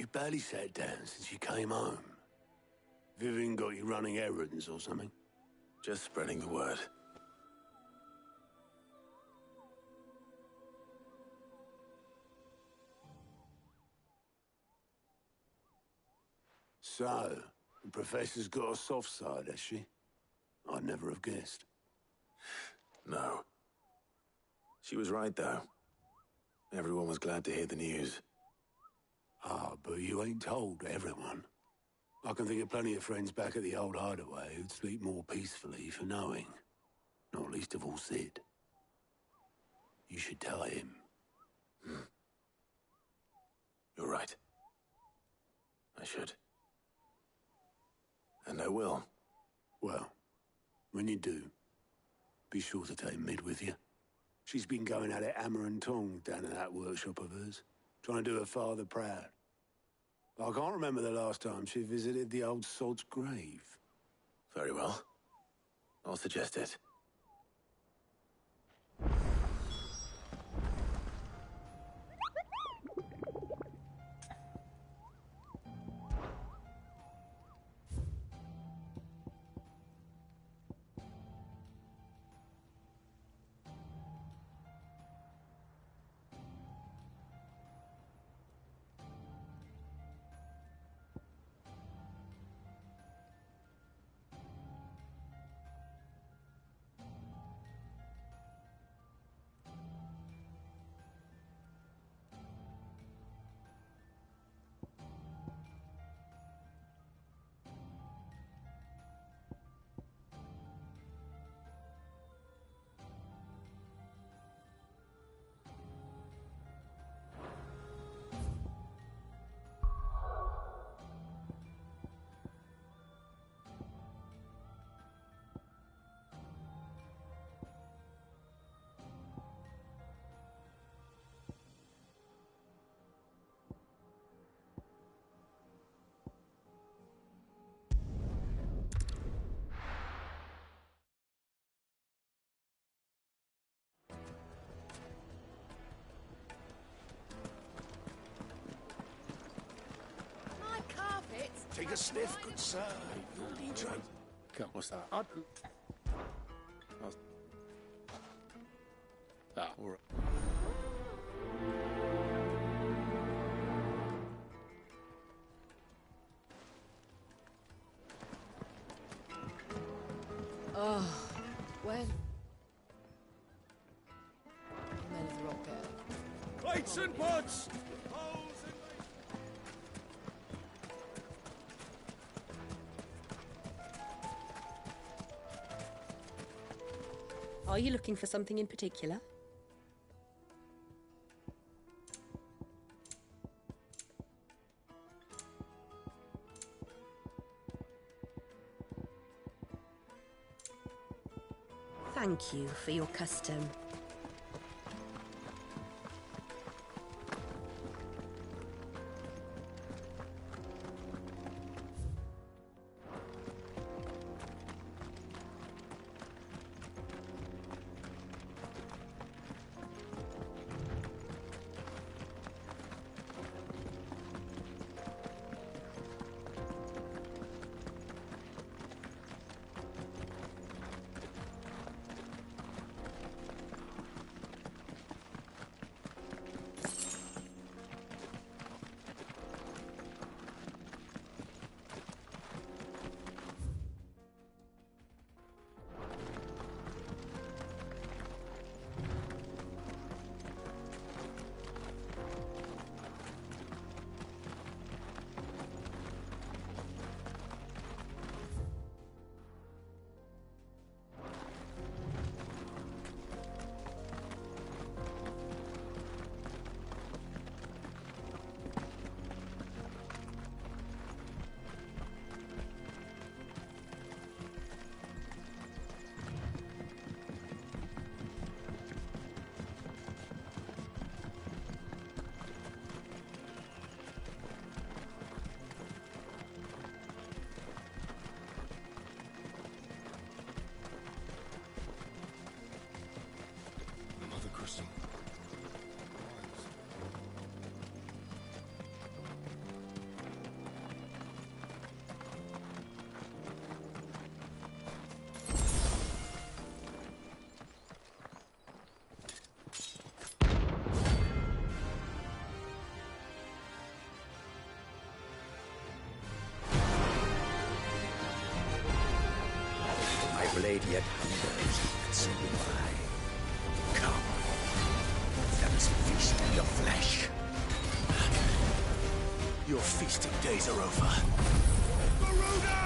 You barely sat down since you came home. Vivian got you running errands or something? Just spreading the word. So, the Professor's got a soft side, has she? I'd never have guessed. No. She was right, though. Everyone was glad to hear the news. Ah, but you ain't told everyone. I can think of plenty of friends back at the old hideaway who'd sleep more peacefully for knowing. Not least of all Sid. You should tell him. You're right. I should. And I will. Well, when you do, be sure to take Mid with you. She's been going at it hammer and tong down in that workshop of hers, trying to do her father proud. But I can't remember the last time she visited the old sod's grave. Very well. I'll suggest it. Take a sniff, good sir. You'll need to. Come, what's that? Ah, All right. When? Men of the rocket. Plates and pots! Are you looking for something in particular? Thank you for your custom. blade yet hungers, so will I. Come, let us feast on your flesh. Your feasting days are over. Garuda!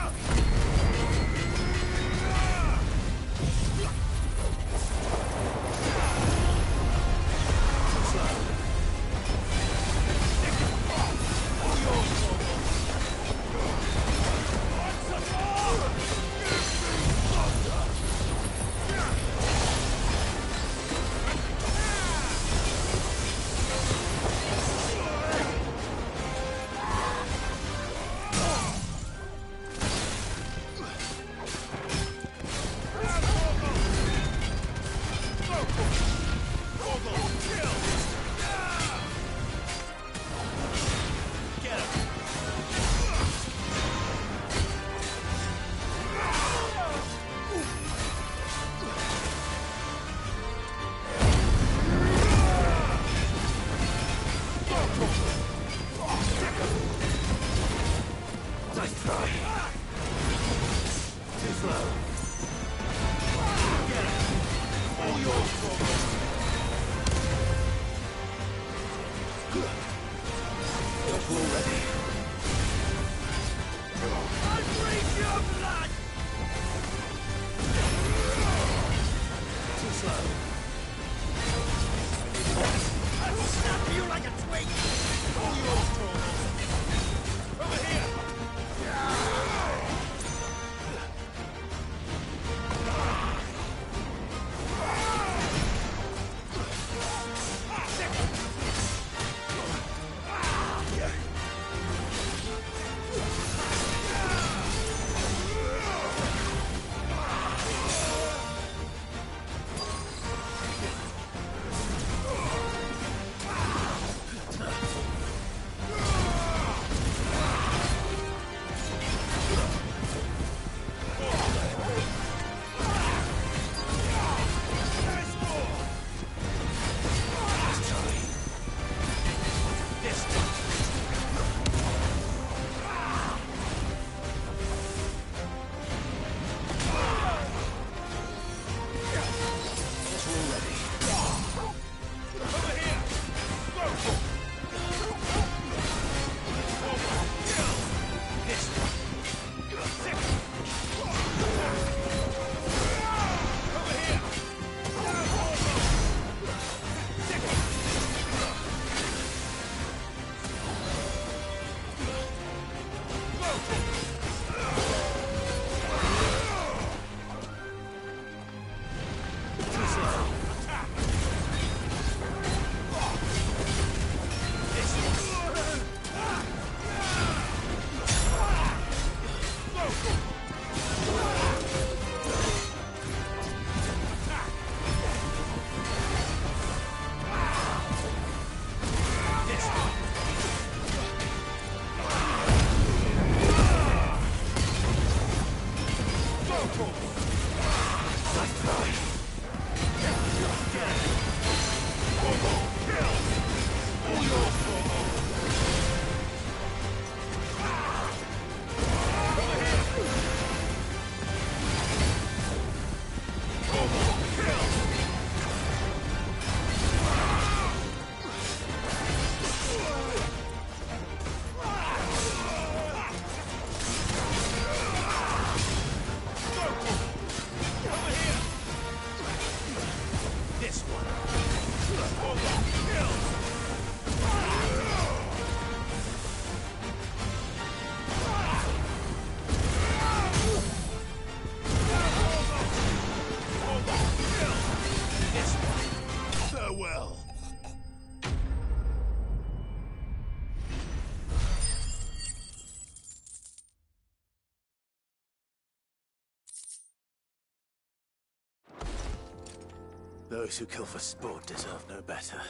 Those who kill for sport deserve no better.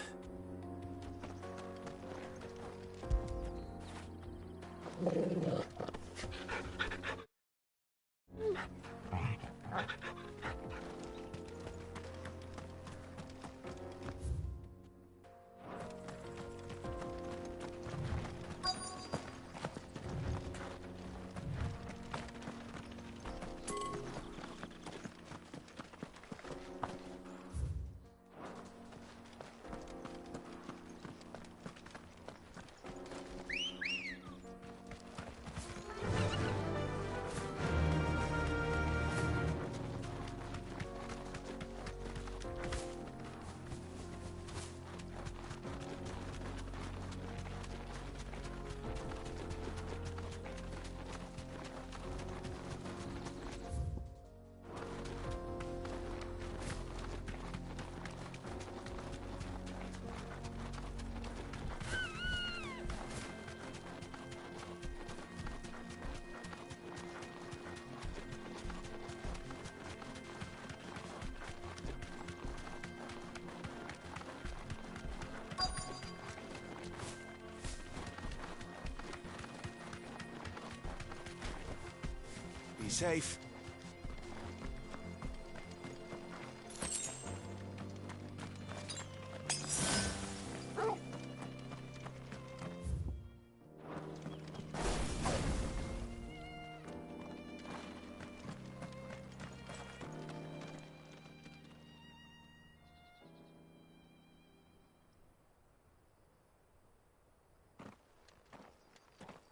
safe.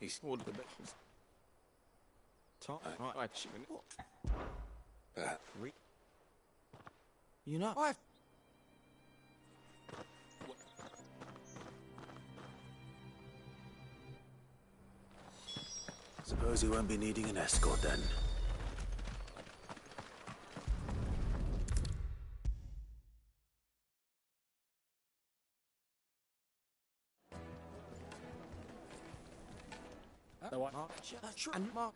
He's ordered the best. Top. Right, shipment. You know, Suppose he won't be needing an escort then. The what? Mark. And Mark.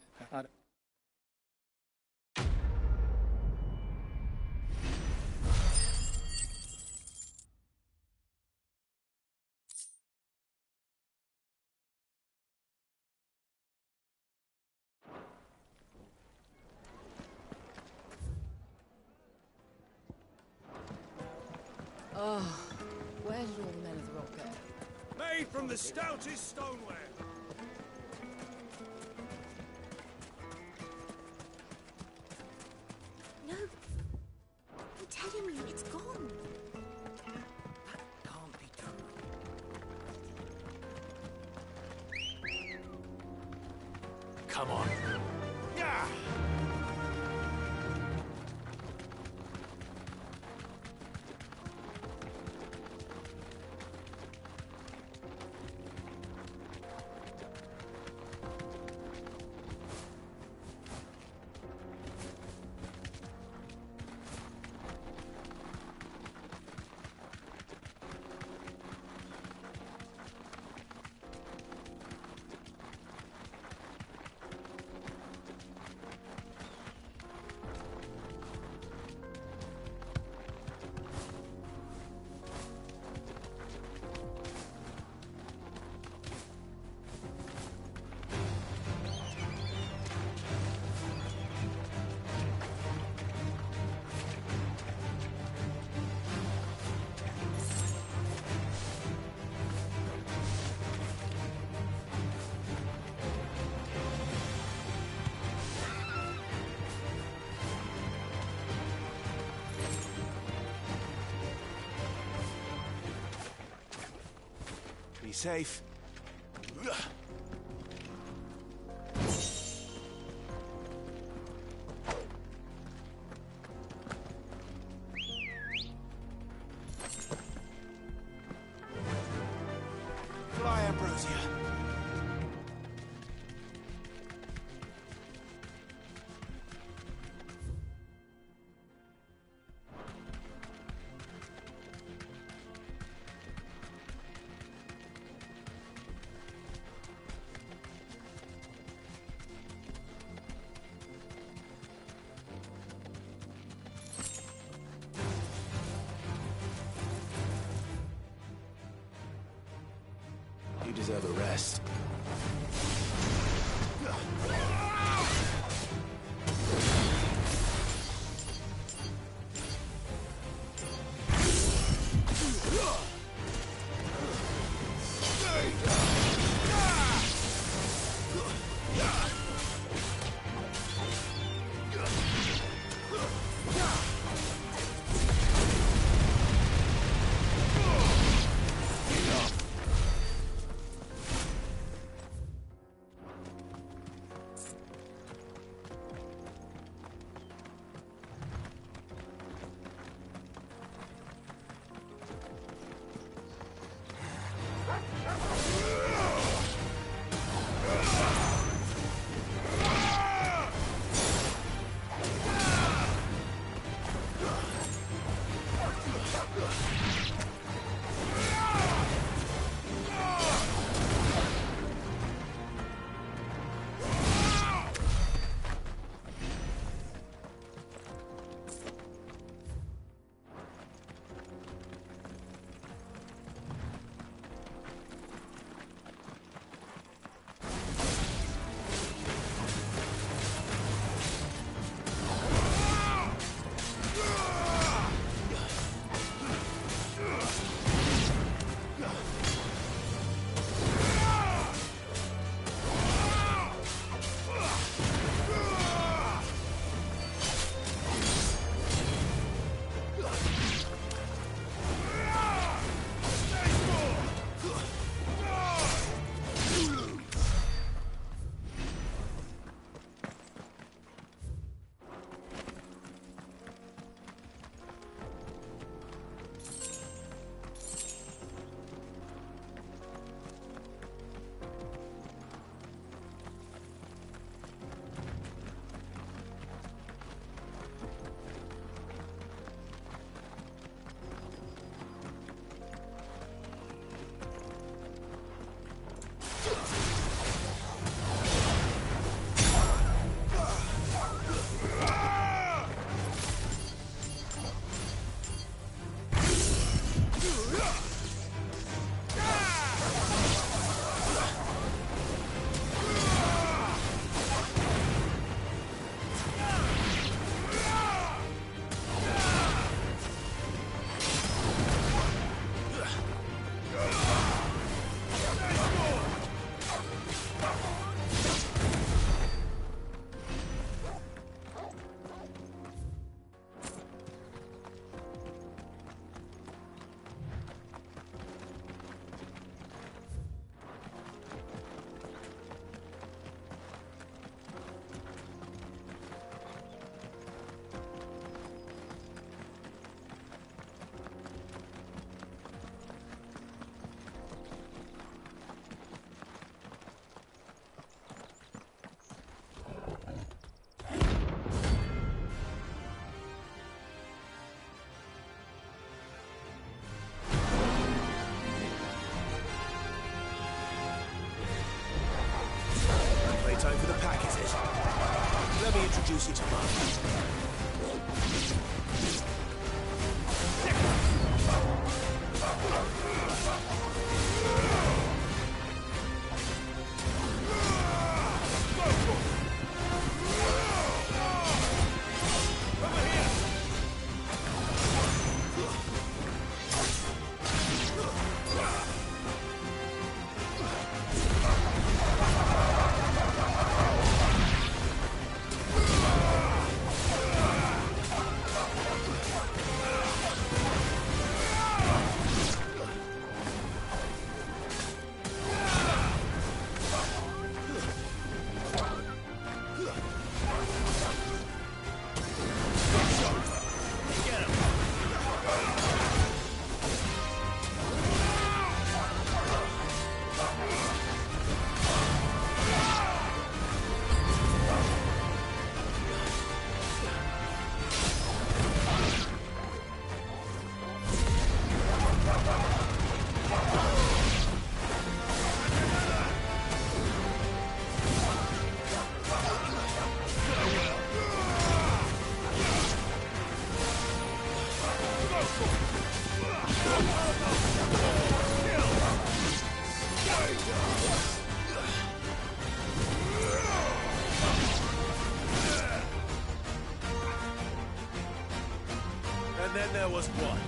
Oh, where did all the men of the rock go? Made from the stoutest stoneware. No. I'm telling you, it's gone. that can't be true. Come on. Yeah! Be safe. Fly, Ambrosia. You deserve a rest. time for the pack, is it? Let me introduce you to Mum. And then there was one.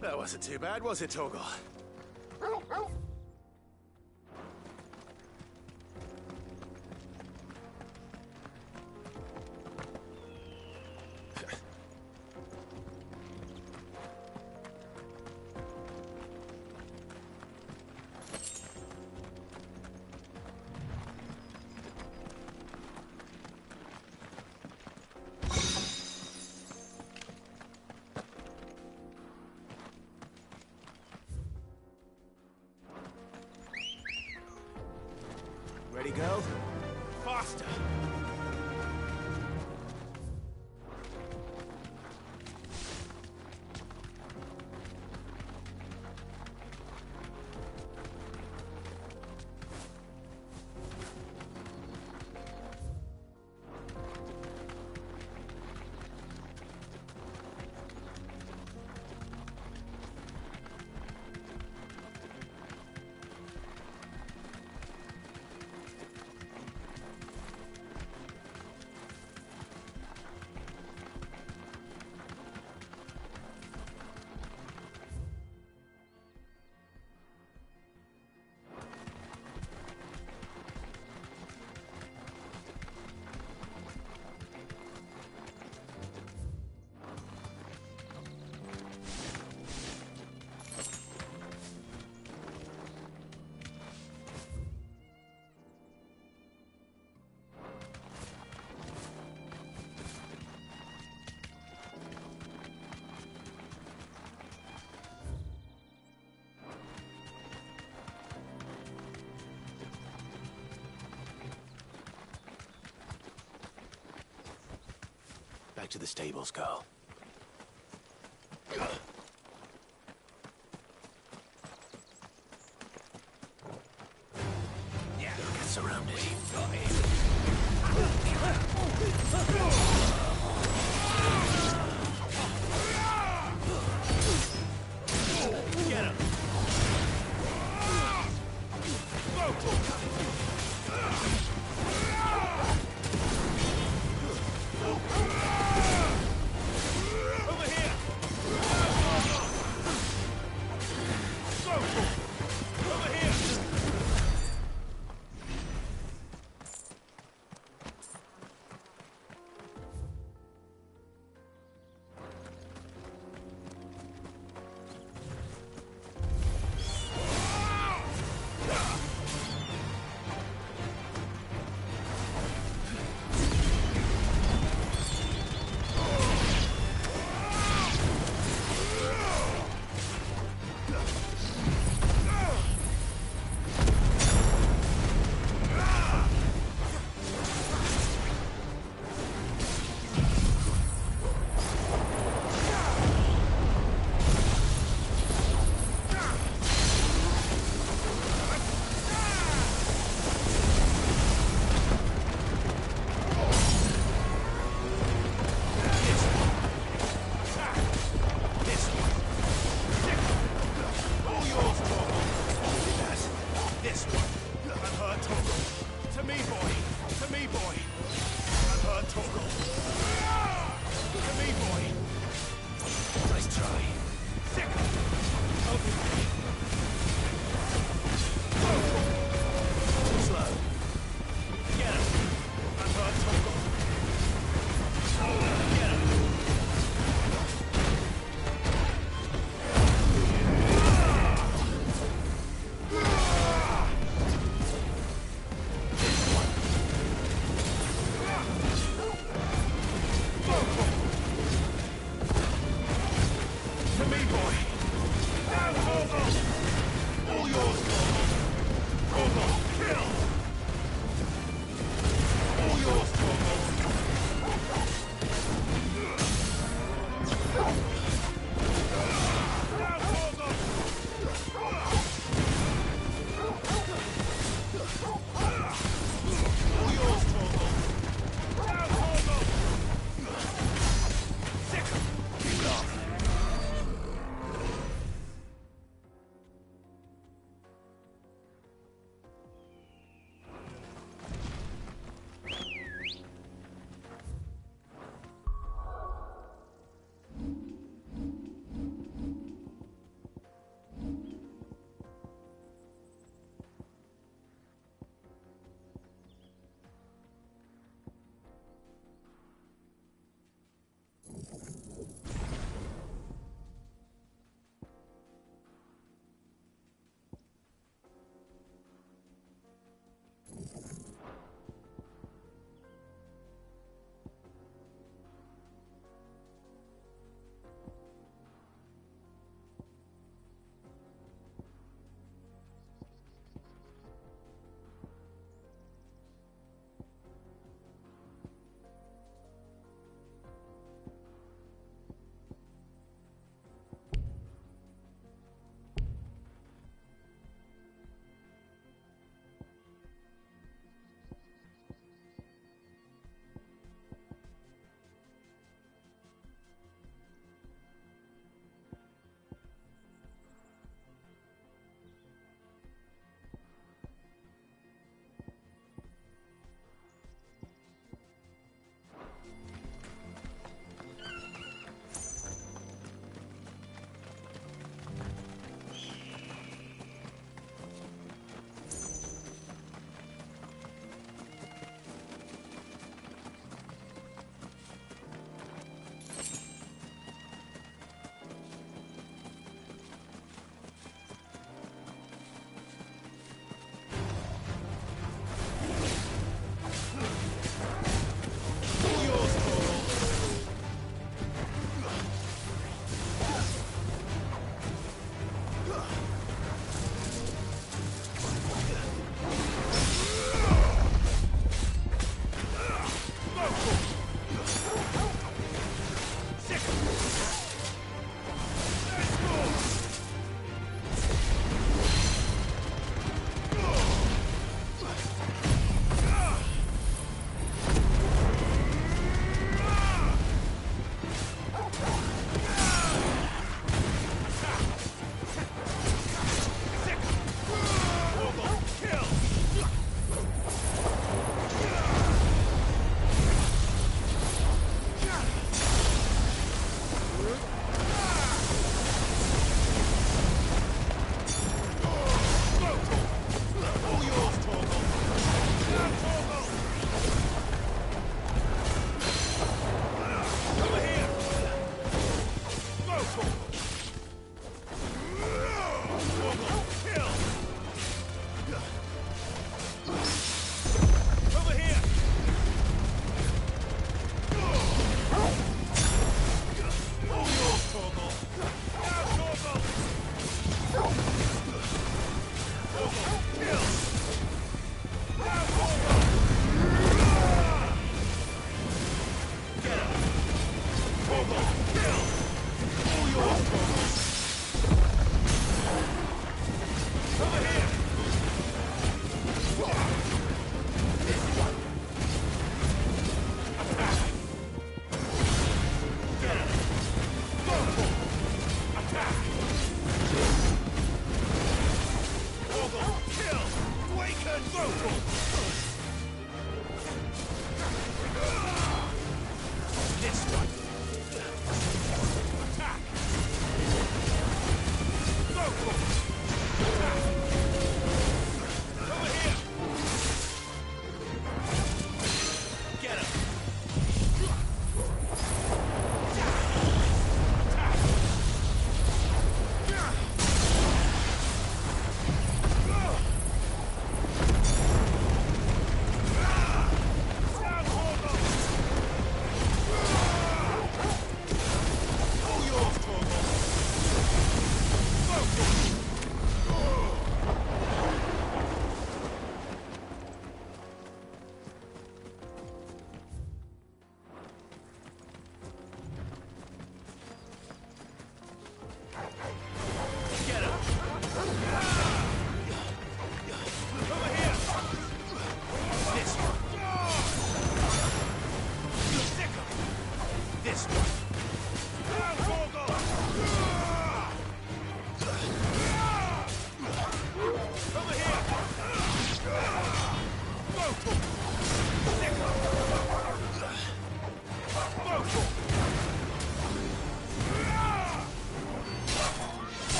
That wasn't too bad, was it, Torgal? Ready, girl? Faster! Back to the stables, girl. Yeah. Don't get surrounded. Get him. Over here.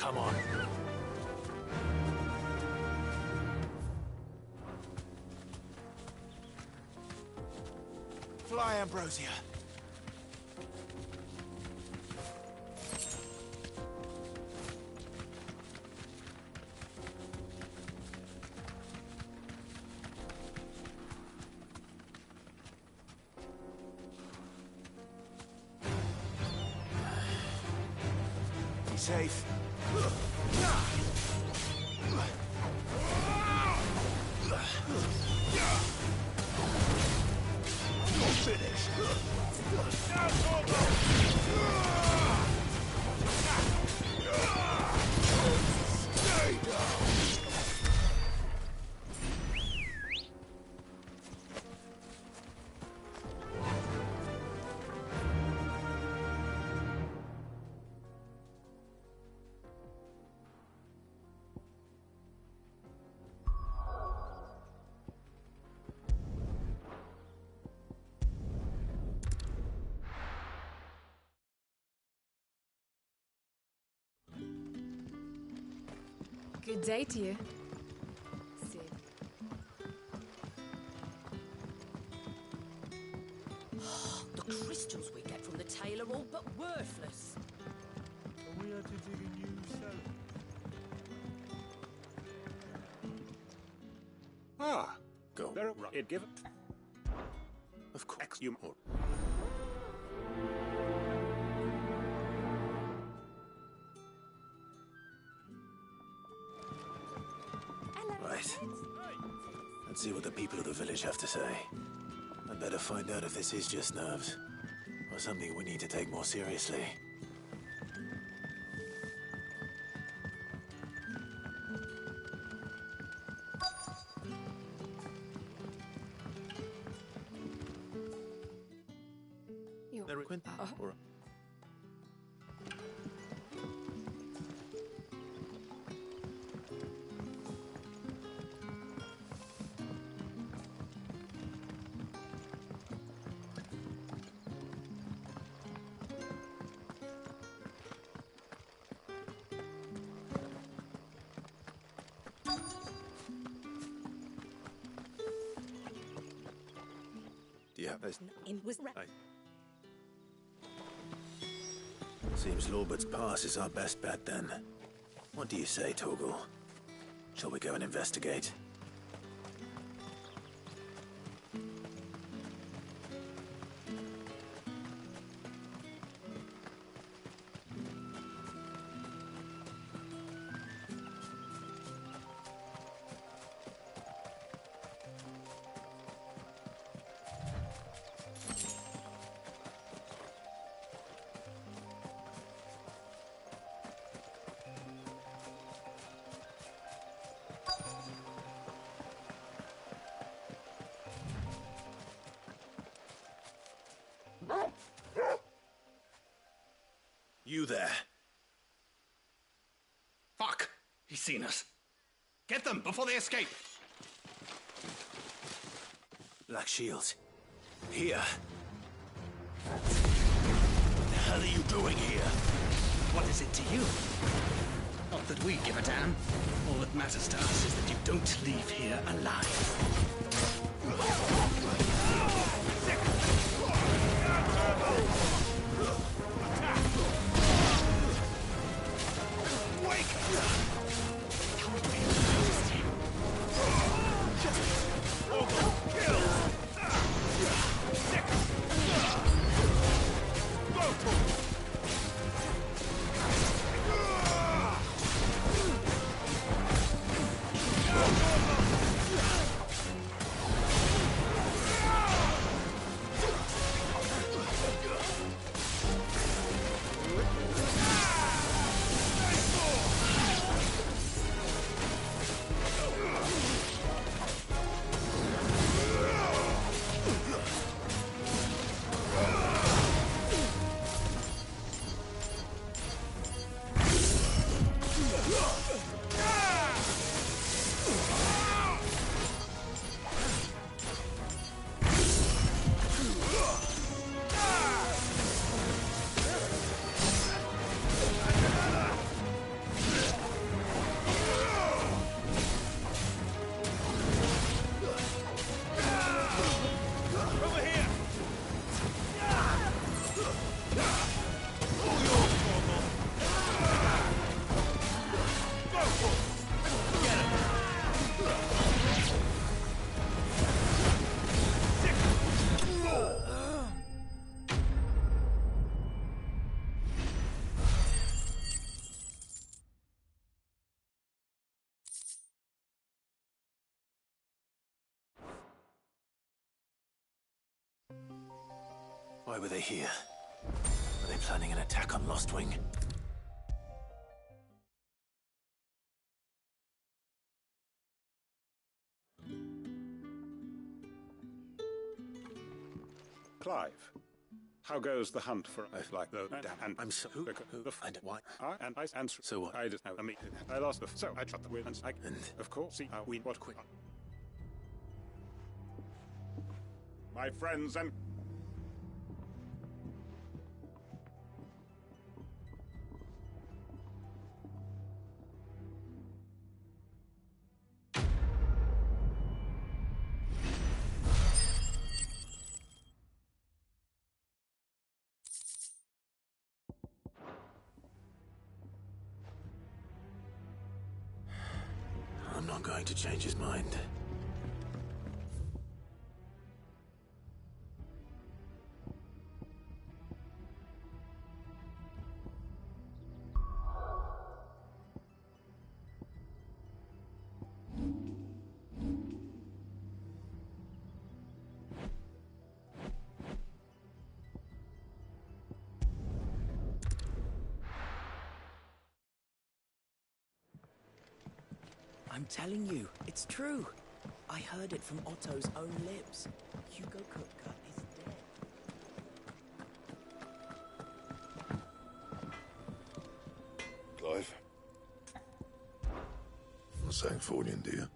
Come on. Fly, Ambrosia. Be safe. Finish. Stay down. Good day to you. Sid. The crystals we get from the tail are all but worthless. We are to dig a new cellar. Ah, go. There, it give. Of course. You more. Right. Let's see what the people of the village have to say. I'd better find out if this is just nerves, or something we need to take more seriously. You're... Do you have this? It was Seems Lorbert's Pass is our best bet then. What do you say, Torgal? Shall we go and investigate? You there? Fuck! He's seen us. Get them before they escape. Black Shields. Here. What the hell are you doing here? What is it to you? Not that we give a damn. All that matters to us is that you don't leave here alive. Why were they here? Are they planning an attack on Lost Wing? Clive, how goes the hunt for like the and I'm so who and why? and I answer. So what? I just know. I mean, I lost the so I shot the win and of course see how we what quick. My friends and I'm not going to change his mind. I'm telling you, it's true. I heard it from Otto's own lips. Hugo Kupka is dead. Clive? Not saying Fordian, do you?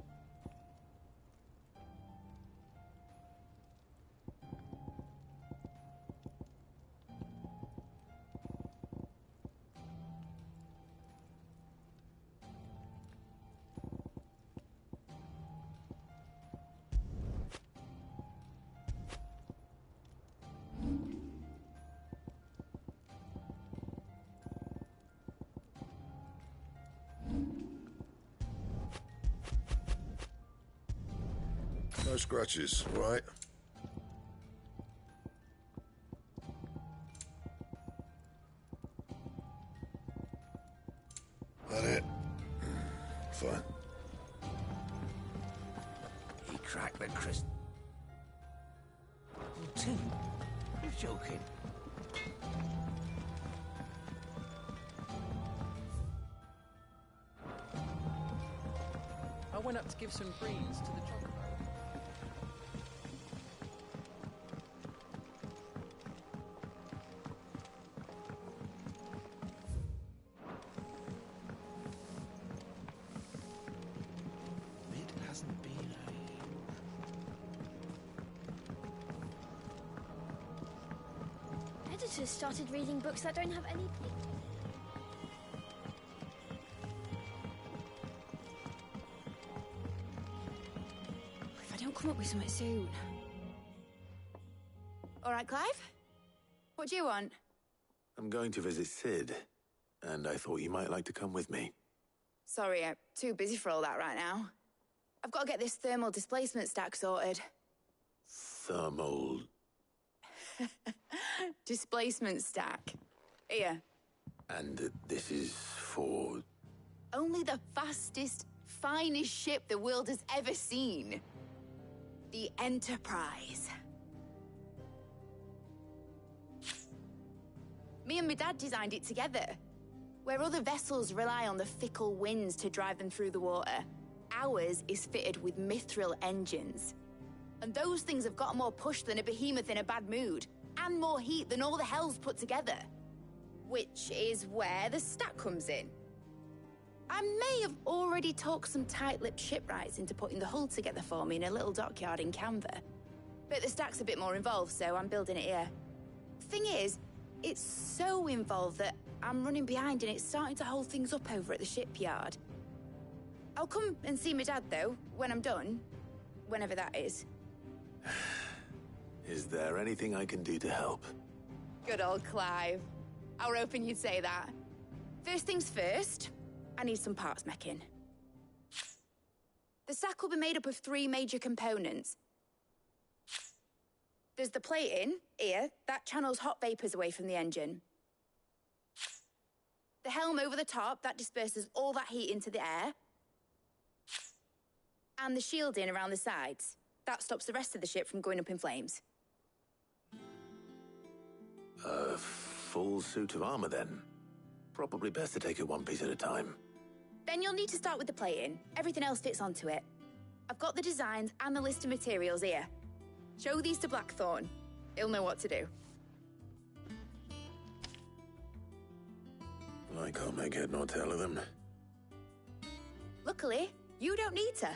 No scratches, right? That it? Fine. He cracked the crystal. Tim, you're joking. I went up to give some greens to the chocobo. It hasn't been Editors started reading books that don't have any pictures. If I don't come up with something soon. All right, Clive? What do you want? I'm going to visit Sid, and I thought you might like to come with me. Sorry, I'm too busy for all that right now. I've got to get this thermal displacement stack sorted. Thermal... Displacement stack. Here. And this is for... Only the fastest, finest ship the world has ever seen. The Enterprise. Me and my dad designed it together. Where other vessels rely on the fickle winds to drive them through the water, ours is fitted with mithril engines. And those things have got more push than a behemoth in a bad mood, and more heat than all the hells put together. Which is where the stack comes in. I may have already talked some tight-lipped shipwrights into putting the hull together for me in a little dockyard in Canva. But the stack's a bit more involved, so I'm building it here. Thing is, it's so involved that I'm running behind and it's starting to hold things up over at the shipyard. I'll come and see my dad, though, when I'm done. Whenever that is. Is there anything I can do to help? Good old Clive. I were hoping you'd say that. First things first, I need some parts meching. The stack will be made up of 3 major components. There's the plating, here, that channels hot vapors away from the engine. The helm over the top, that disperses all that heat into the air. And the shielding around the sides. That stops the rest of the ship from going up in flames. A full suit of armor, then. Probably best to take it one piece at a time. Then you'll need to start with the plating. Everything else fits onto it. I've got the designs and the list of materials here. Show these to Blackthorn. He'll know what to do. I can't make head nor tail of them. Luckily, you don't need to.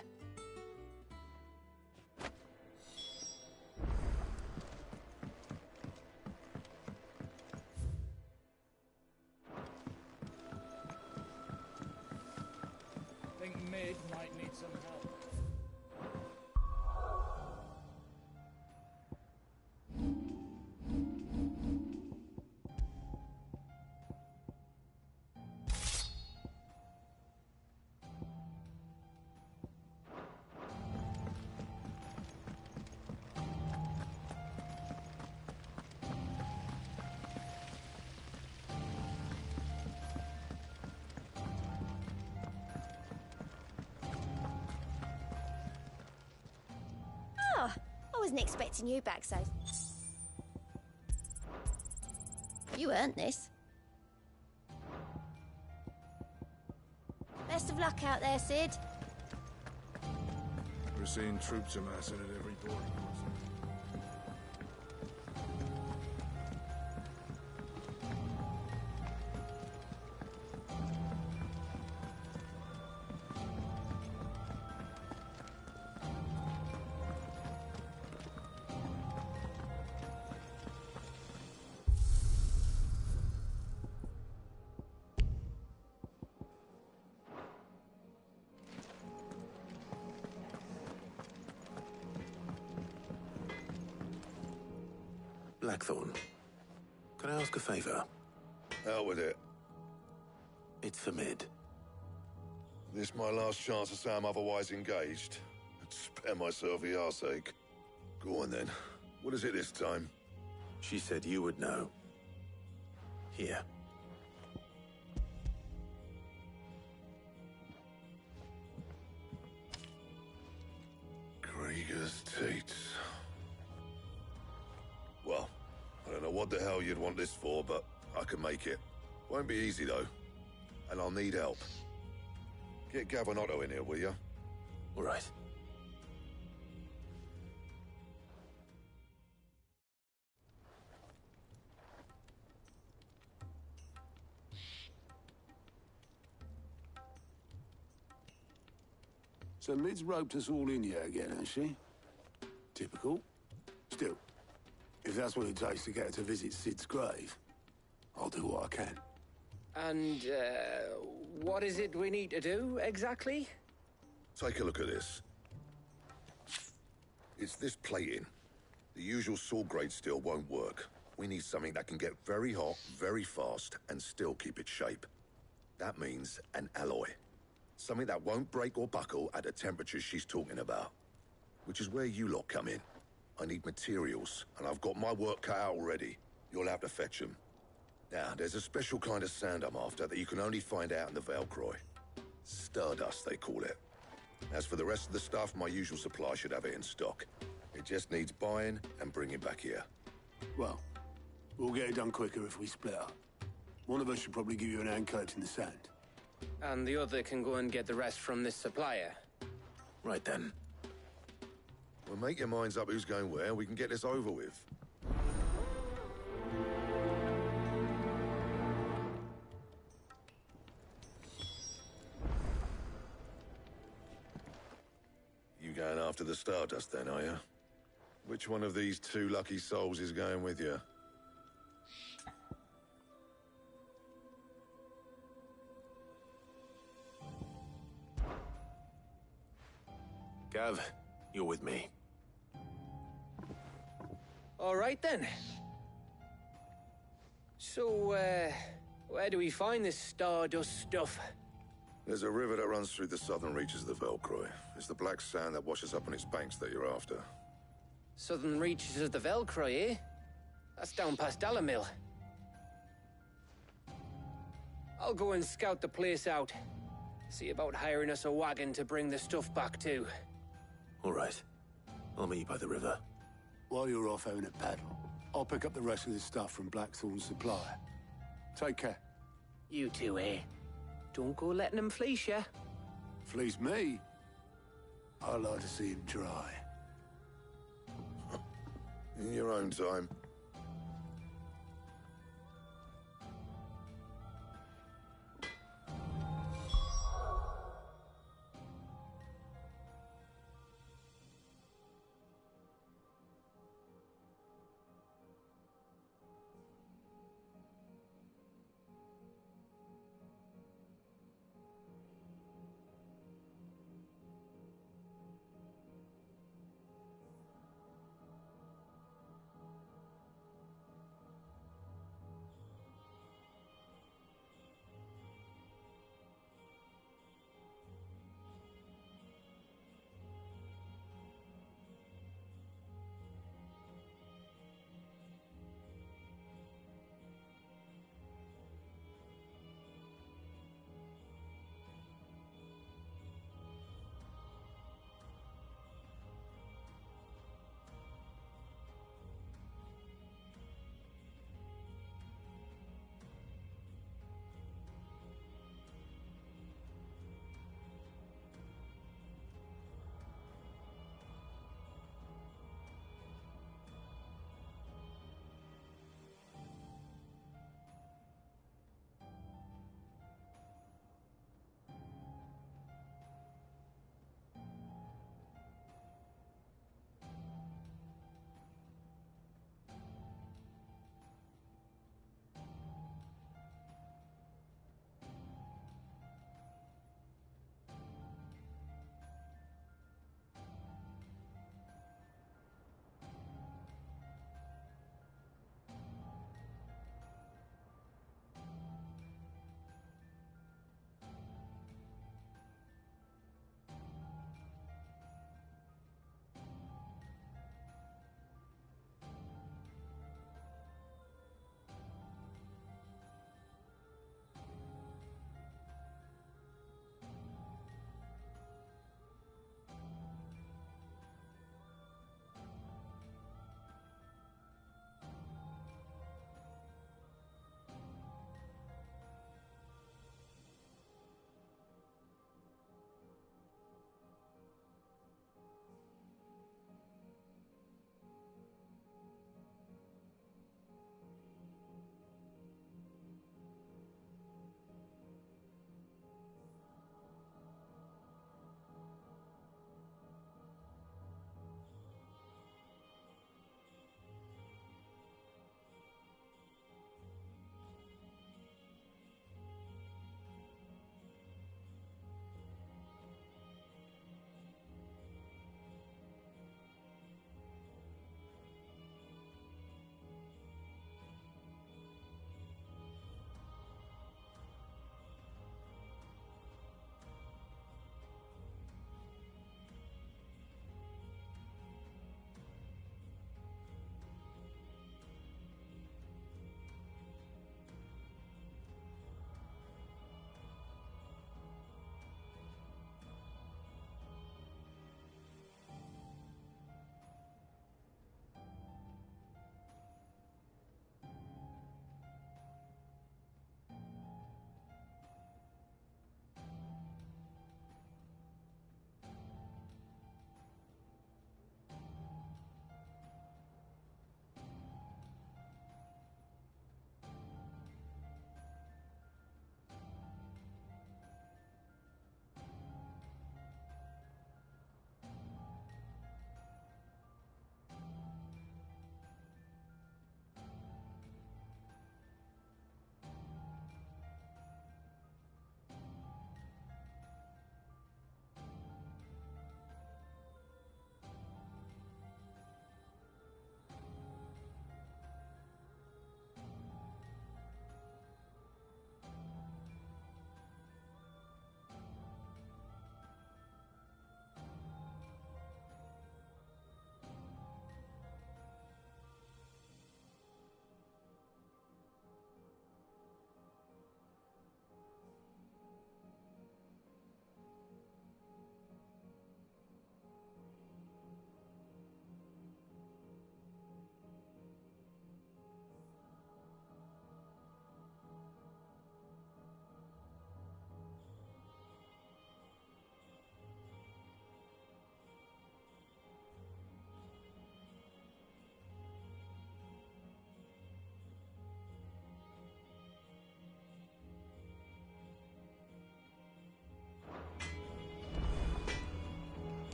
Think Mid might need some help. I wasn't expecting you back so... You earned this. Best of luck out there, Sid. We're seeing troops amassing at every border crossing. Blackthorn, can I ask a favor? Out with it. It's for Mid. This my last chance to say I'm otherwise engaged. I'd spare myself the arseache. Go on then. What is it this time? She said you would know. Here. Krieger's teats. Well, I don't know what the hell you'd want this for, but I can make it. Won't be easy, though. And I'll need help. Get Gavin in here, will you? All right. So Mid's roped us all in here again, has she? Typical. Still, if that's what it takes to get her to visit Sid's grave, I'll do what I can. And, what is it we need to do, exactly? Take a look at this. It's this plating. The usual saw grade steel won't work. We need something that can get very hot, very fast, and still keep its shape. That means an alloy. Something that won't break or buckle at the temperatures she's talking about. Which is where you lot come in. I need materials, and I've got my work cut out already. You'll have to fetch them. Now, there's a special kind of sand I'm after that you can only find out in the Velcroy. Stardust, they call it. As for the rest of the stuff, my usual supply should have it in stock. It just needs buying and bringing back here. Well, we'll get it done quicker if we split up. One of us should probably give you an hand collecting the sand. And the other can go and get the rest from this supplier. Right then. Well, make your minds up who's going where, we can get this over with. You going after the Stardust then, are you? Which one of these two lucky souls is going with you? Gav, you're with me. All right, then. So, where do we find this Stardust stuff? There's a river that runs through the southern reaches of the Velcroy. It's the black sand that washes up on its banks that you're after. Southern reaches of the Velcroy, eh? That's down past Dalamil. I'll go and scout the place out. See about hiring us a wagon to bring the stuff back to. All right. I'll meet you by the river. While you're off having a paddle, I'll pick up the rest of this stuff from Blackthorn's supply. Take care. You two, eh? Don't go letting them fleece ya. Fleece me? I'd like to see him try. In your own time.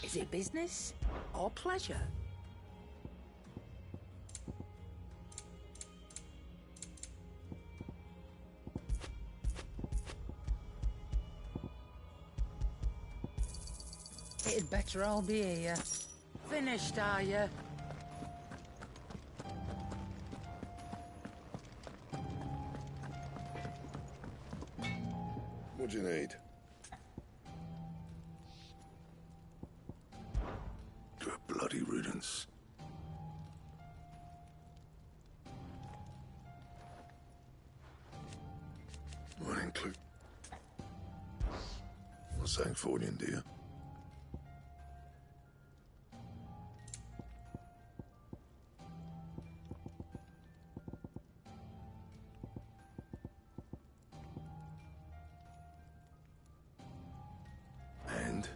Is it business or pleasure? It'd better all be here. Finished, are you? What do you need? Good bloody riddance. Morning, Clue. What's that for you, dear? And?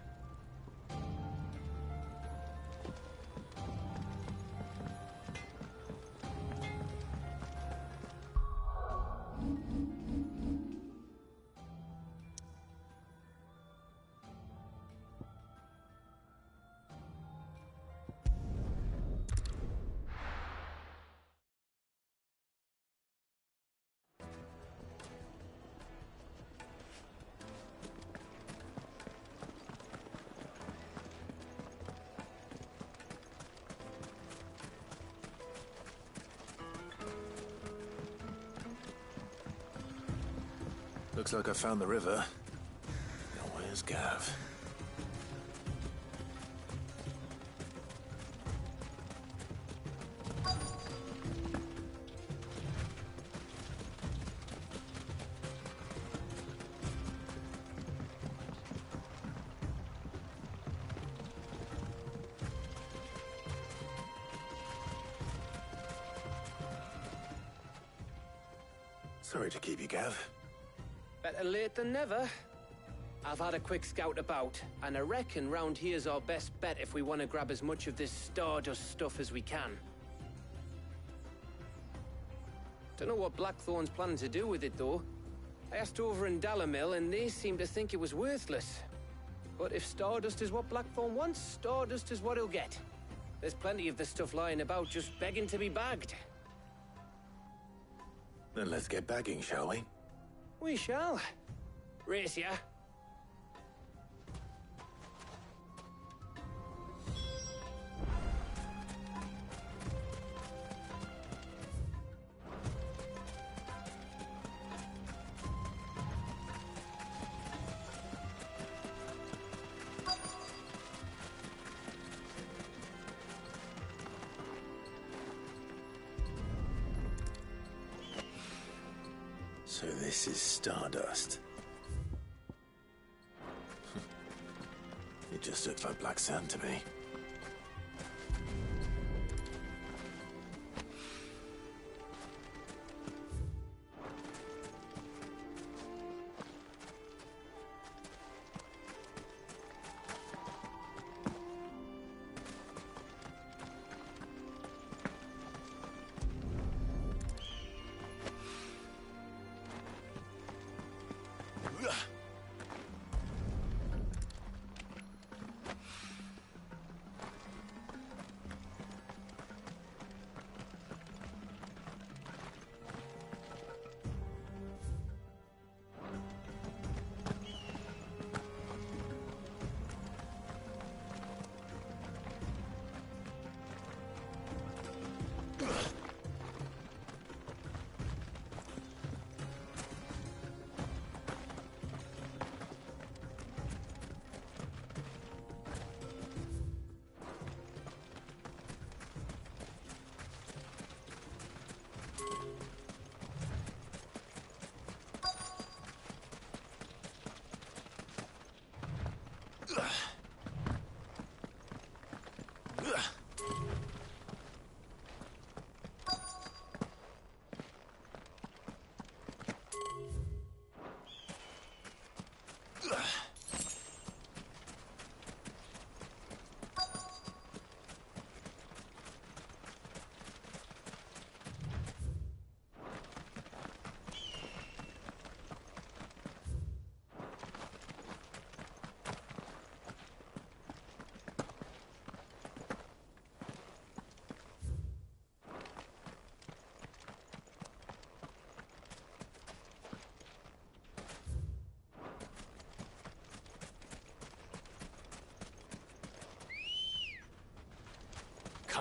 Looks like I found the river. Now where's Gav? Sorry to keep you, Gav. Better late than never. I've had a quick scout about, and I reckon round here's our best bet if we want to grab as much of this Stardust stuff as we can. Don't know what Blackthorn's planning to do with it, though. I asked over in Dalamil, and they seem to think it was worthless. But if Stardust is what Blackthorn wants, Stardust is what he'll get. There's plenty of this stuff lying about, just begging to be bagged. Then let's get bagging, shall we? We shall. Race ya. So this is Stardust. It just looks like black sand to me.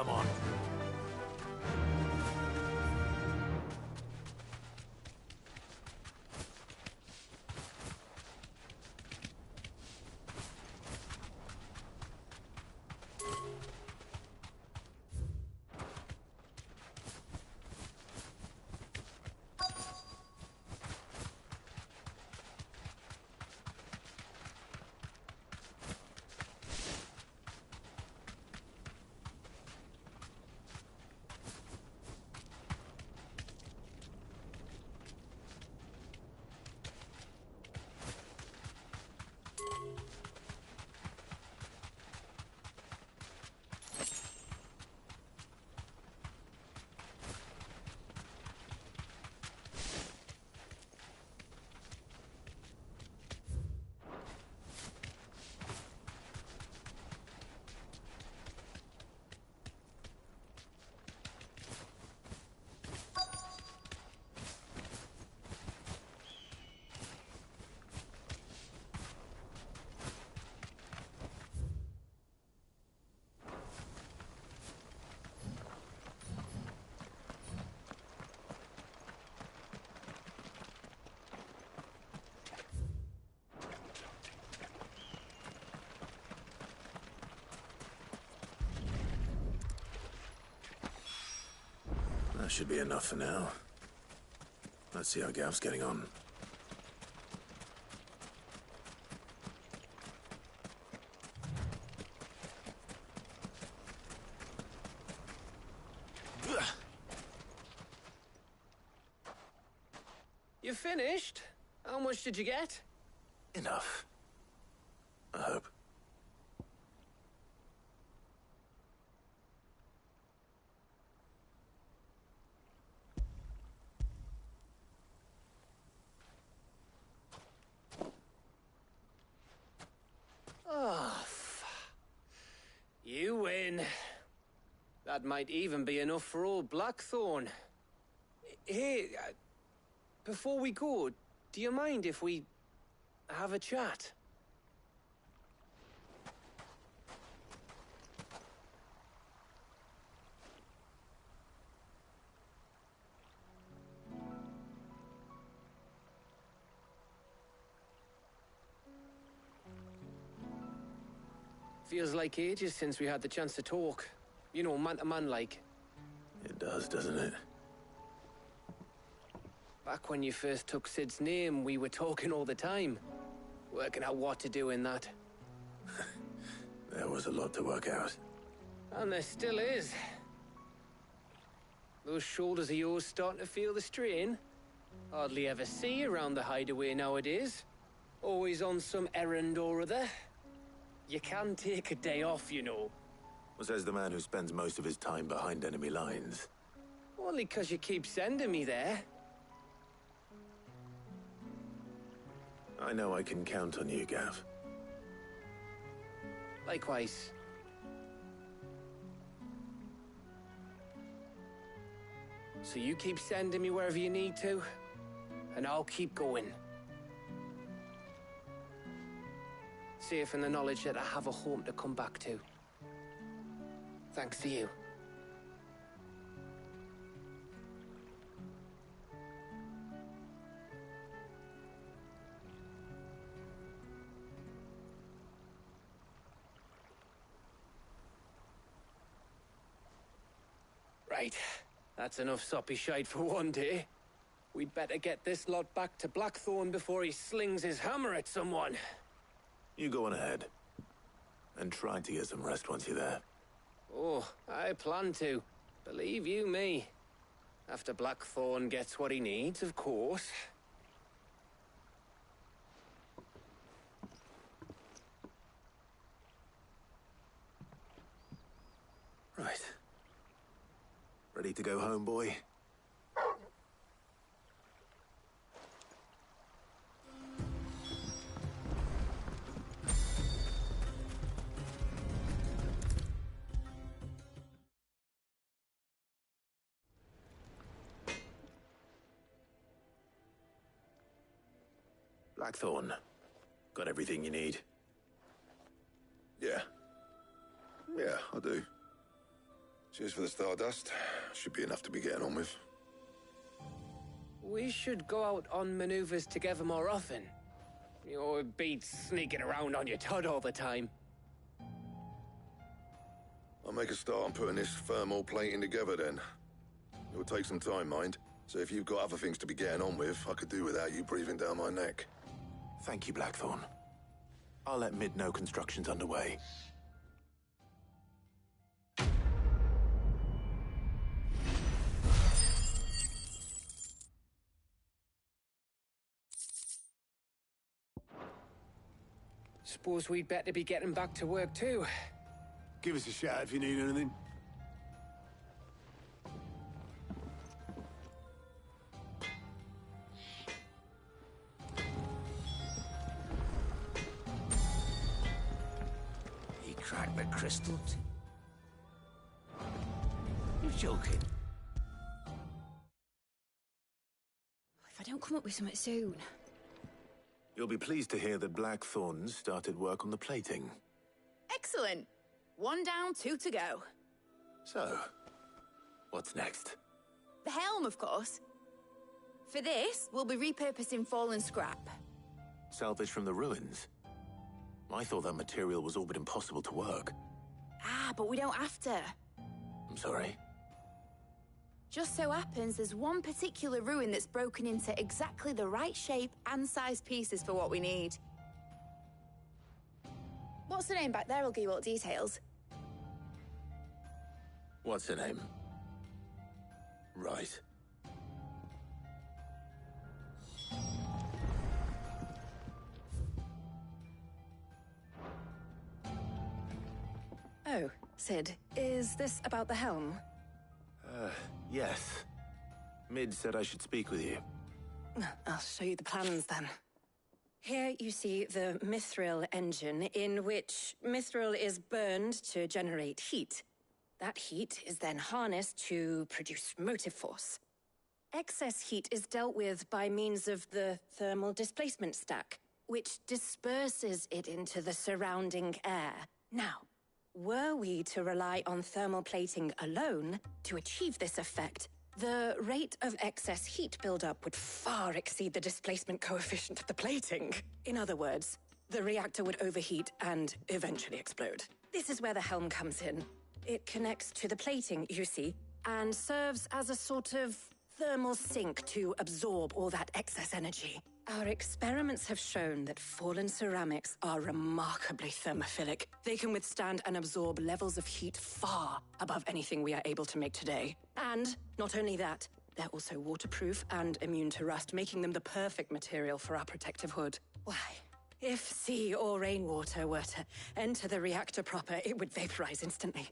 Come on. That should be enough for now. Let's see how Gav's getting on. You finished? How much did you get? Enough. I hope. Oh, you win. That might even be enough for old Blackthorn. Hey, before we go, do you mind if we have a chat? Feels like ages since we had the chance to talk. You know, man to man like. It does, doesn't it? Back when you first took Sid's name, we were talking all the time. Working out what to do in that. There was a lot to work out. And there still is. Those shoulders of yours starting to feel the strain. Hardly ever see you around the hideaway nowadays. Always on some errand or other. You can take a day off, you know. Well, says the man who spends most of his time behind enemy lines. Only 'cause you keep sending me there. I know I can count on you, Gav. Likewise. So you keep sending me wherever you need to, and I'll keep going. Safe in the knowledge that I have a home to come back to. Thanks to you. Right. That's enough soppy shite for one day. We'd better get this lot back to Blackthorn before he slings his hammer at someone. You go on ahead. And try to get some rest once you're there. Oh, I plan to. Believe you me. After Blackthorn gets what he needs, of course. Right. Ready to go home, boy? Blackthorn, got everything you need? Yeah. Yeah, I do. Cheers for the stardust. Should be enough to be getting on with. We should go out on maneuvers together more often. You know, it beats sneaking around on your Todd all the time. I'll make a start on putting this thermal plating together then. It'll take some time, mind. So if you've got other things to be getting on with, I could do without you breathing down my neck. Thank you, Blackthorn. I'll let Mid know construction's underway. Suppose we'd better be getting back to work too. Give us a shout if you need anything. He cracked the crystal. You're joking. If I don't come up with something soon. You'll be pleased to hear that Blackthorn's started work on the plating. Excellent. 1 down, 2 to go. So, what's next? The helm, of course. For this, we'll be repurposing fallen scrap. Salvage from the ruins? I thought that material was all but impossible to work. Ah, but we don't have to. I'm sorry. Just so happens there's one particular ruin that's broken into exactly the right shape and size pieces for what we need. What's the name back there? I'll give you all the details. What's her name? Right. Oh, Sid, is this about the helm? Yes. Mid said I should speak with you. I'll show you the plans then. Here you see the mithril engine, in which mithril is burned to generate heat. That heat is then harnessed to produce motive force. Excess heat is dealt with by means of the thermal displacement stack, which disperses it into the surrounding air. Now, were we to rely on thermal plating alone to achieve this effect, the rate of excess heat buildup would far exceed the displacement coefficient of the plating. In other words, the reactor would overheat and eventually explode. This is where the helm comes in. It connects to the plating, you see, and serves as a sort of thermal sink to absorb all that excess energy. Our experiments have shown that fallen ceramics are remarkably thermophilic. They can withstand and absorb levels of heat far above anything we are able to make today. And not only that, they're also waterproof and immune to rust, making them the perfect material for our protective hood. Why, if sea or rainwater were to enter the reactor proper, it would vaporize instantly.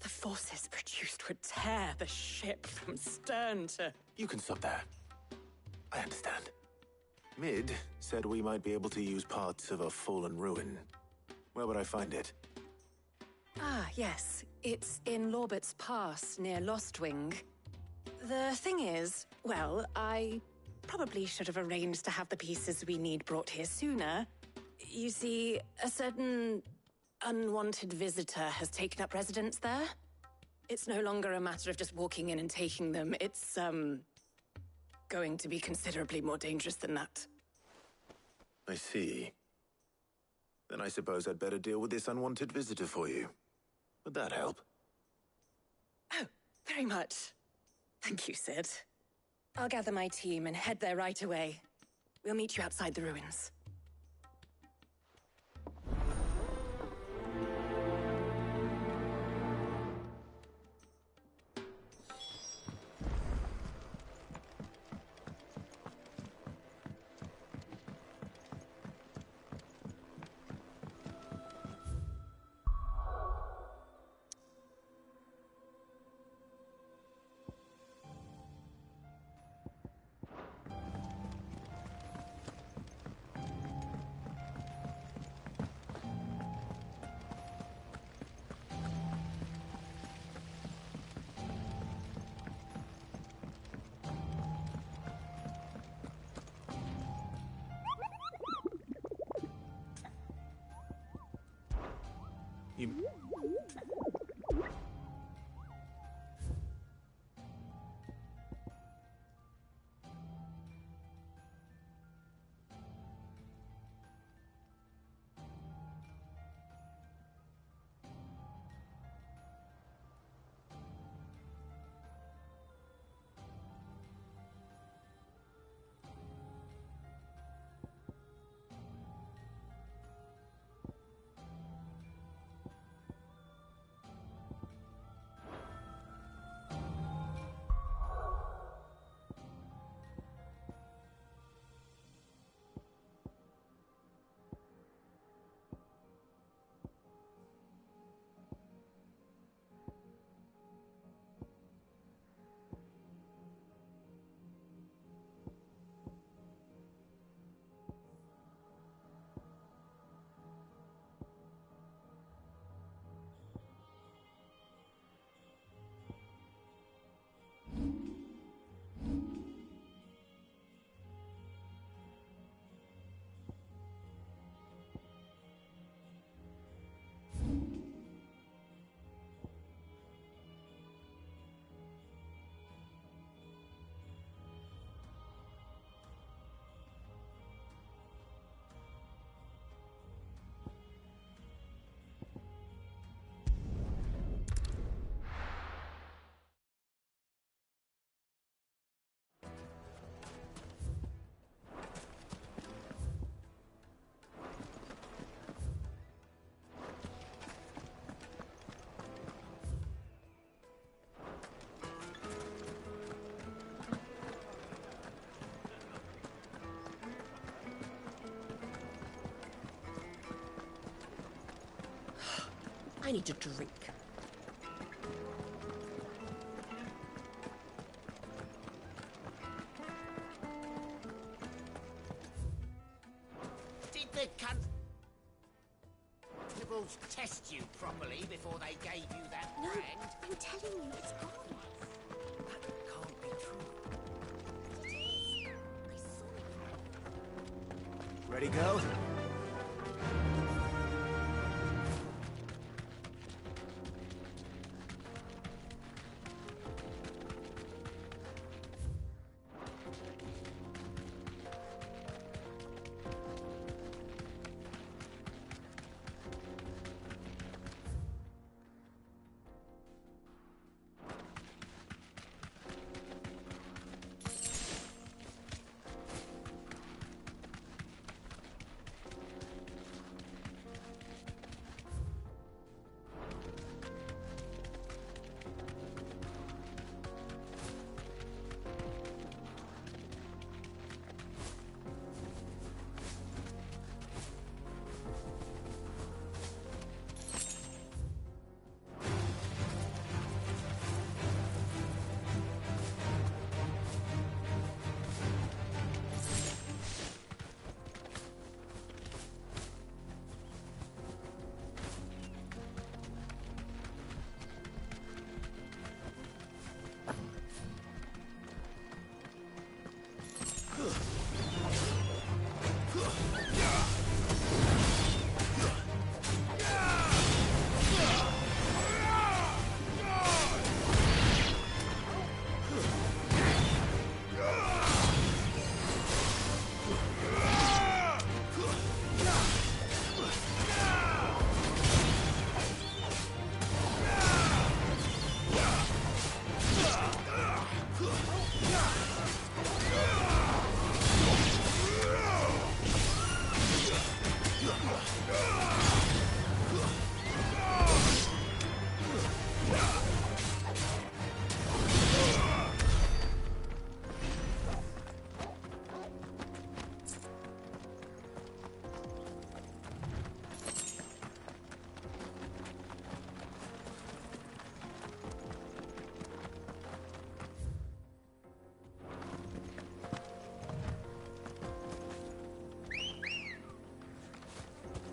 The forces produced would tear the ship from stern to... You can stop there. I understand. Mid said we might be able to use parts of a fallen ruin. Where would I find it? Ah, yes. It's in Lorbert's Pass, near Lostwing. The thing is, well, I probably should have arranged to have the pieces we need brought here sooner. You see, a certain unwanted visitor has taken up residence there. It's no longer a matter of just walking in and taking them. It's, going to be considerably more dangerous than that. I see. Then I suppose I'd better deal with this unwanted visitor for you. Would that help? Oh, very much. Thank you, Sid. I'll gather my team and head there right away. We'll meet you outside the ruins. I need a drink. Did the constables test you properly before they gave you that brand? I'm telling you, it's harmless. That can't be true. Ready, go?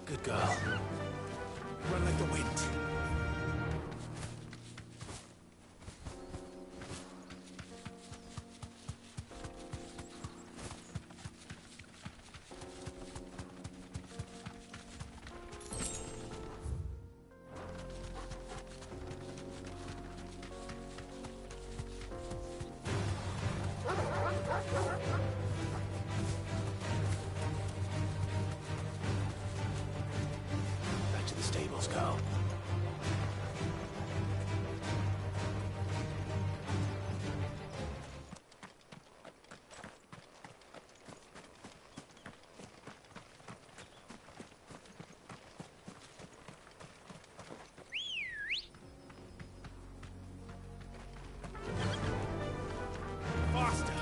Good girl. Run like the wind. Back to the stables, Carl. Faster!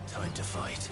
Time to fight.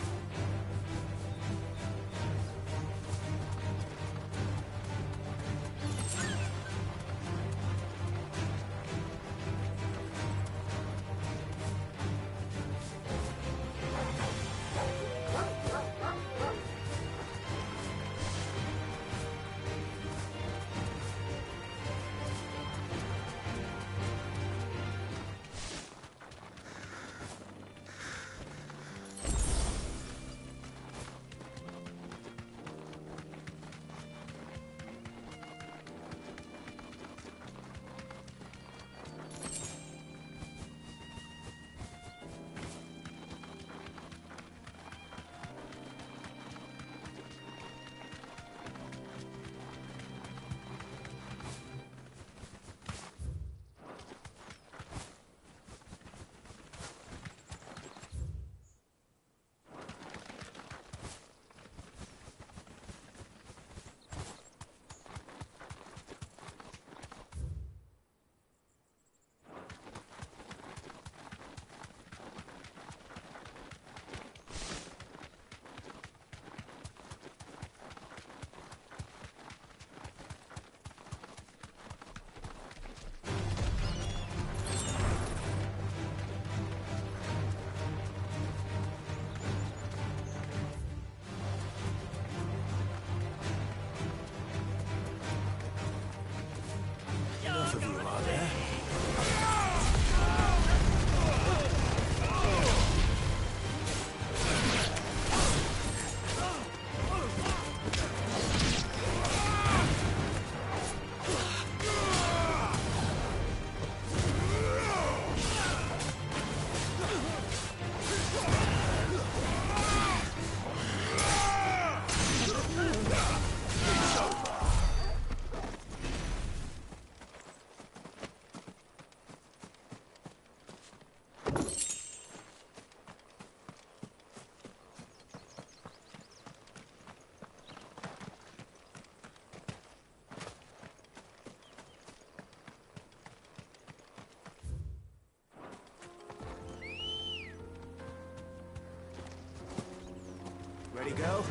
ready, girl?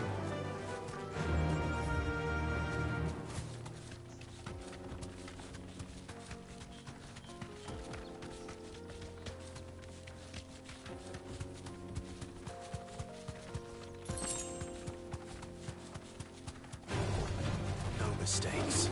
No mistakes.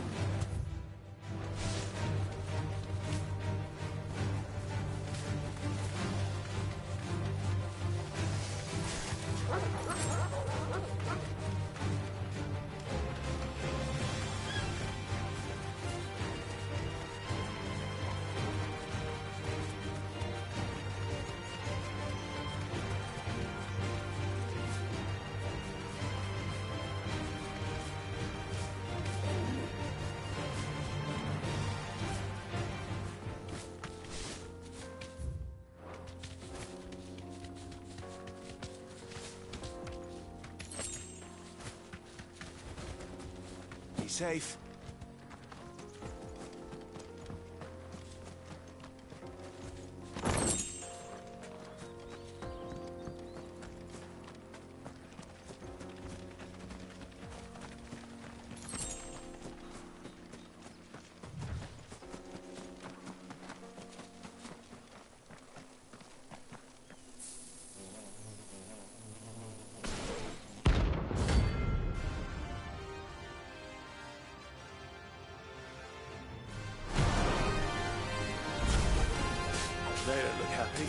Be safe. They don't look happy.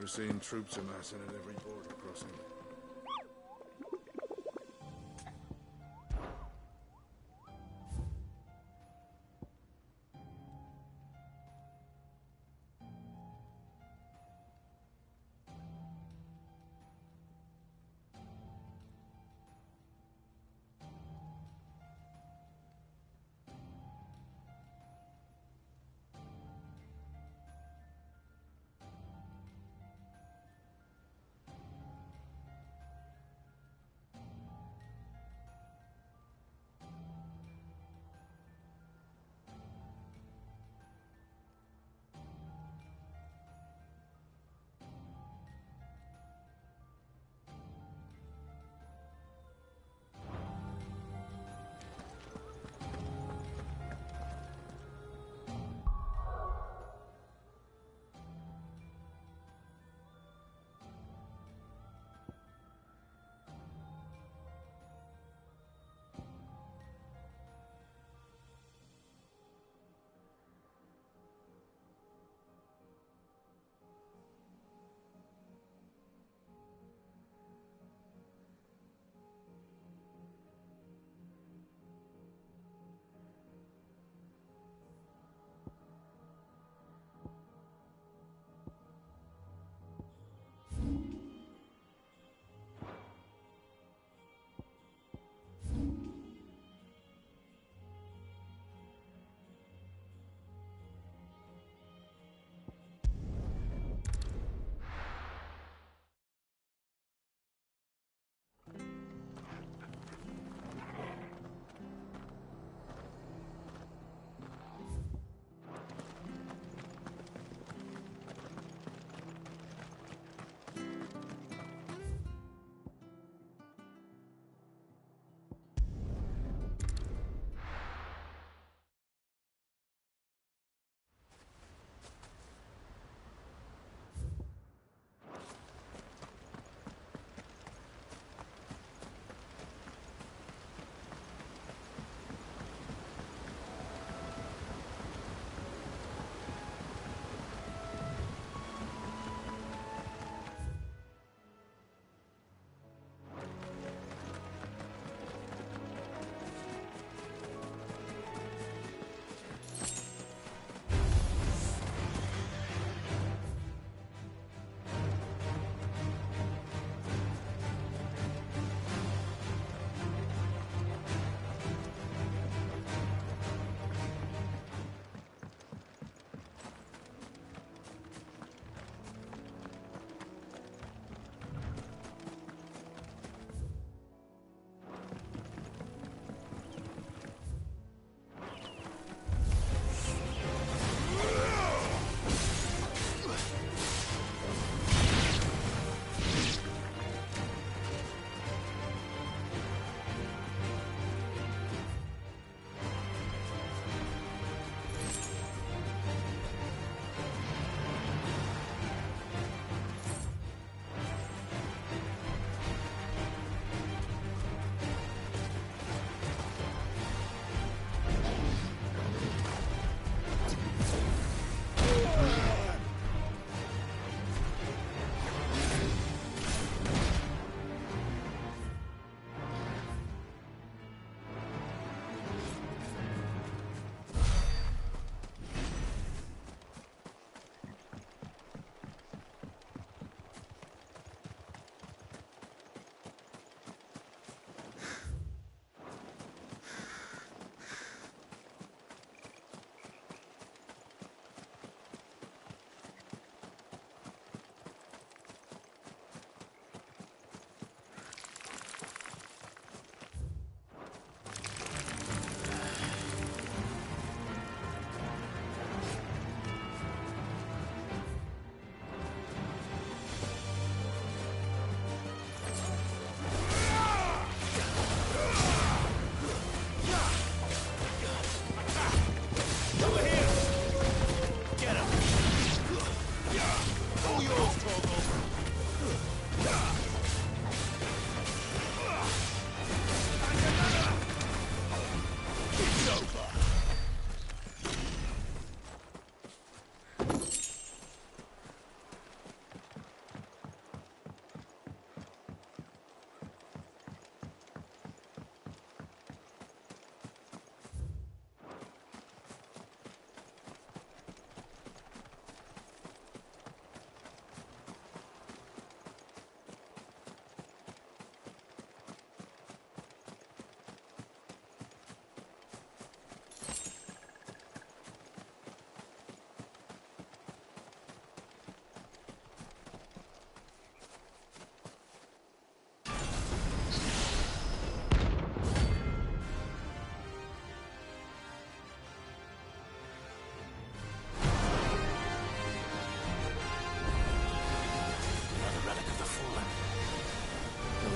We're seeing troops amassing at every border crossing.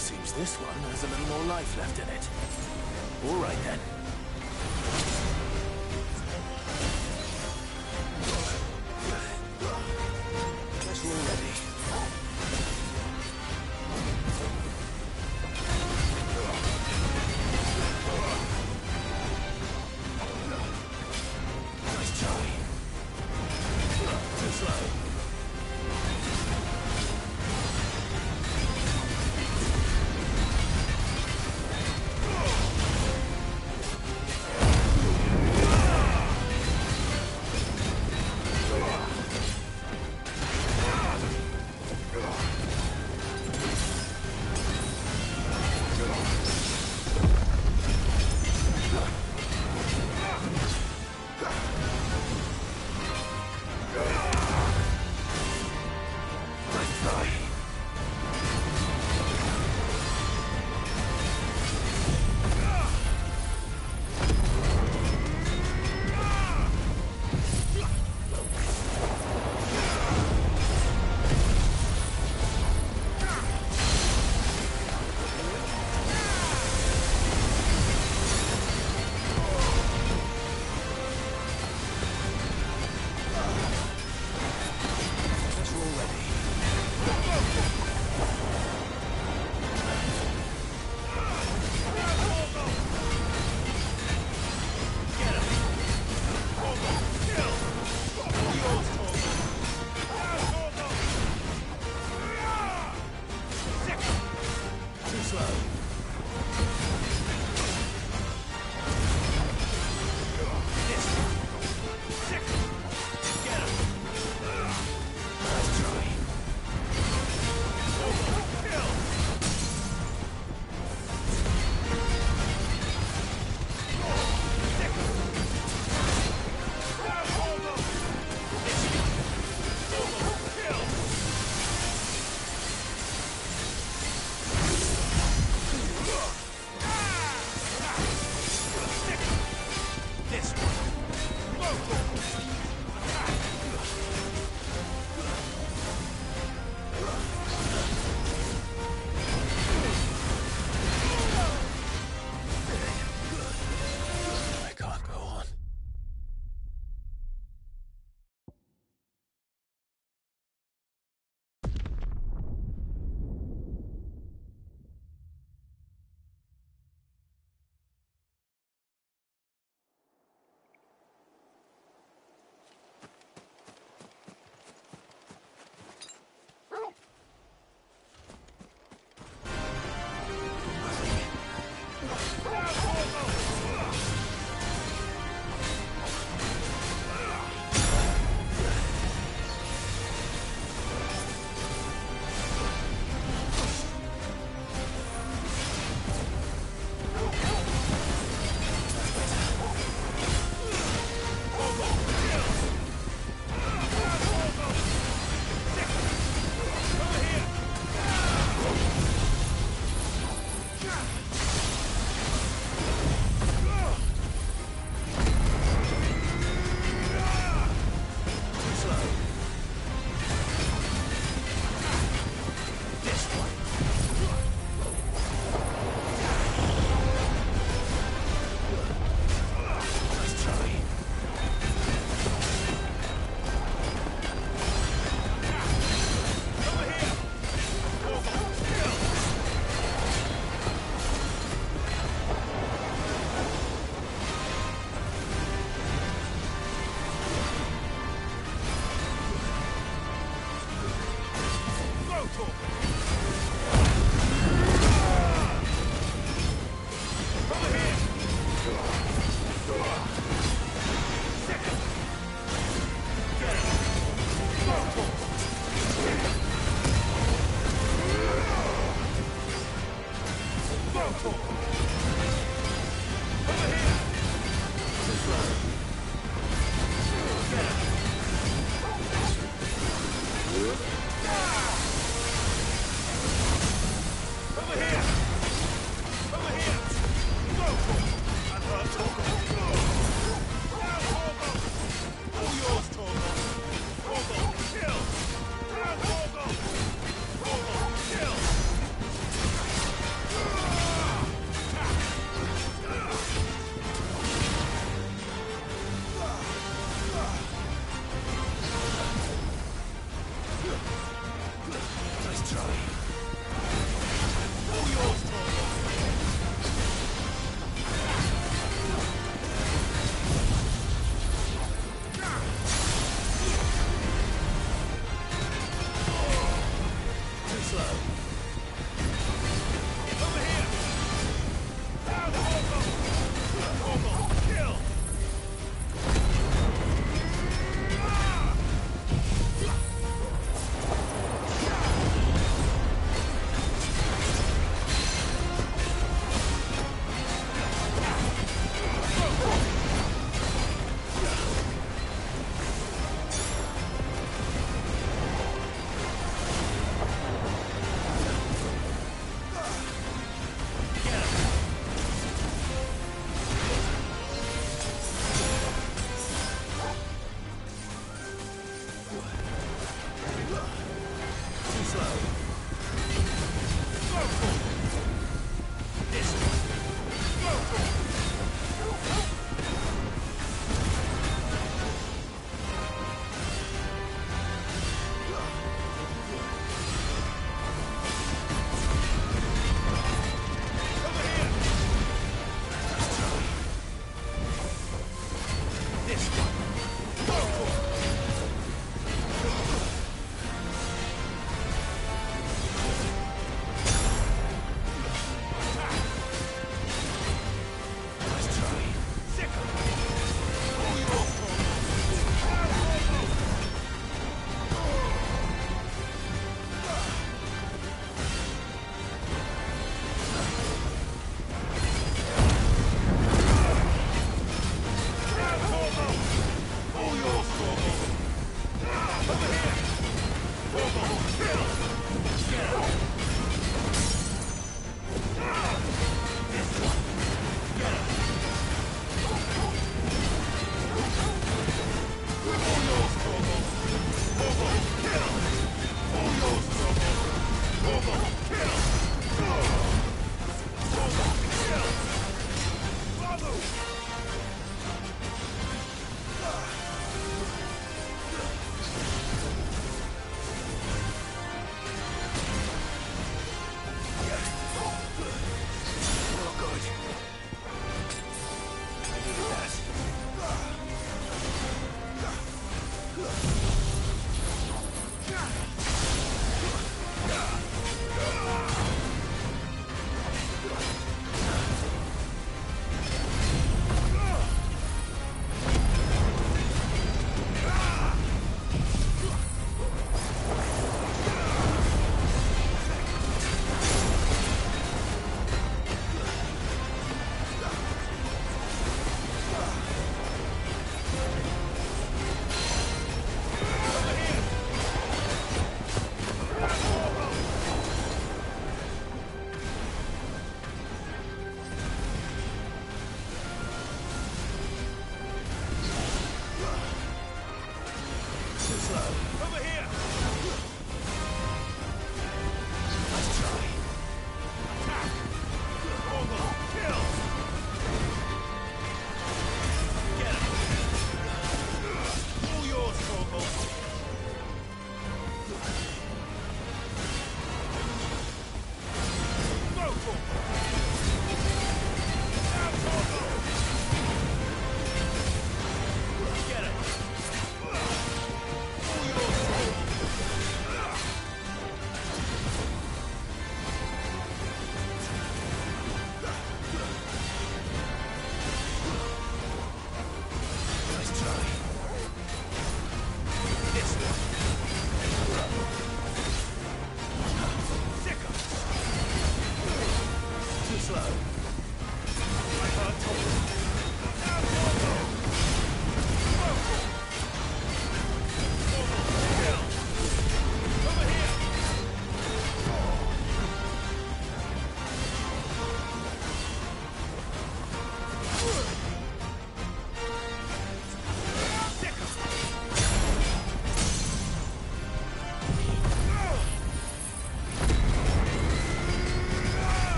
Seems this one has a little more life left in it. All right, then. Guess we're all ready. Nice try. Too slow.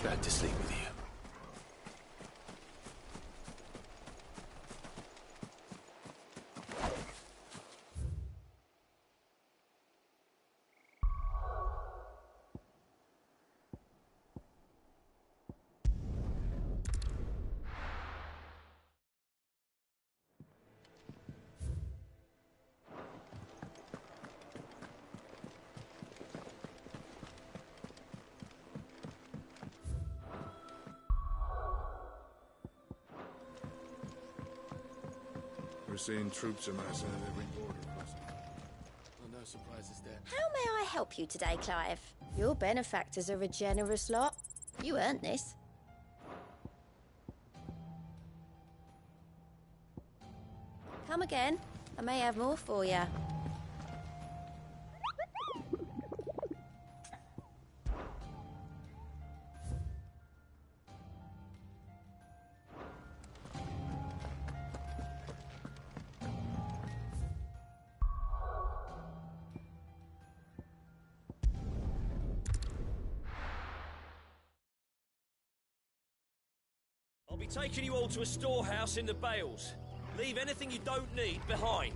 Back to sleep with you. seeing troops amassing at every border crossing. Well, no surprises there. How may I help you today, Clive? Your benefactors are a generous lot. You earned this. Come again. I may have more for you. I'll be taking you all to a storehouse in the Bales. Leave anything you don't need behind.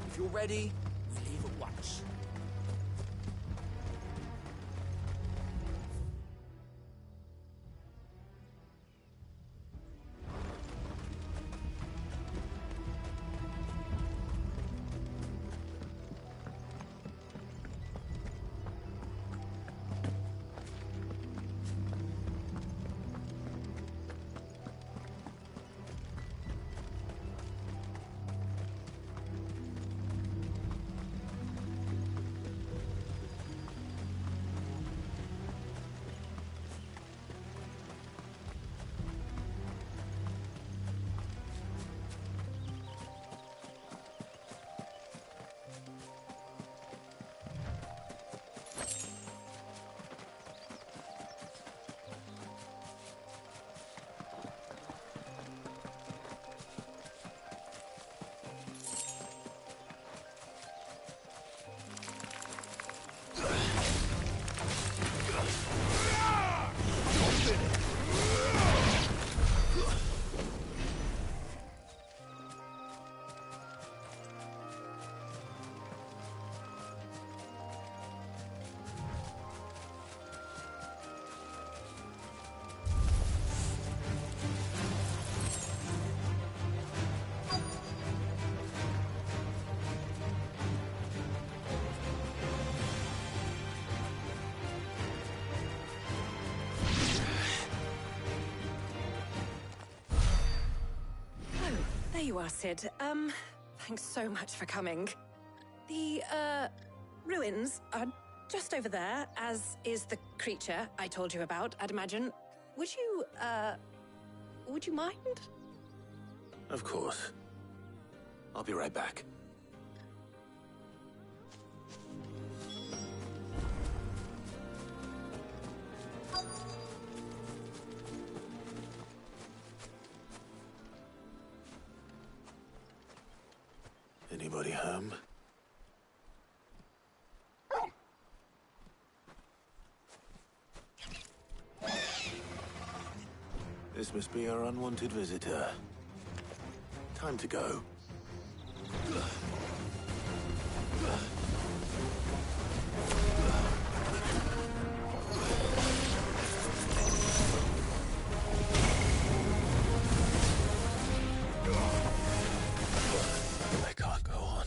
If you're ready, we leave at once. There you are, Sid. Thanks so much for coming. The, ruins are just over there, as is the creature I told you about, I'd imagine. Would you mind? Of course. I'll be right back. Anybody home? This must be our unwanted visitor. Time to go. I can't go on.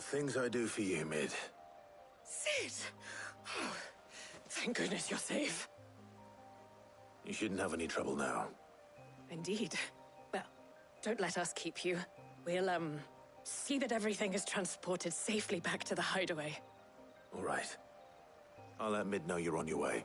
things I do for you, Mid. Sid! Oh, thank goodness you're safe. You shouldn't have any trouble now. Indeed. Well, don't let us keep you. We'll, see that everything is transported safely back to the hideaway. All right. I'll let Mid know you're on your way.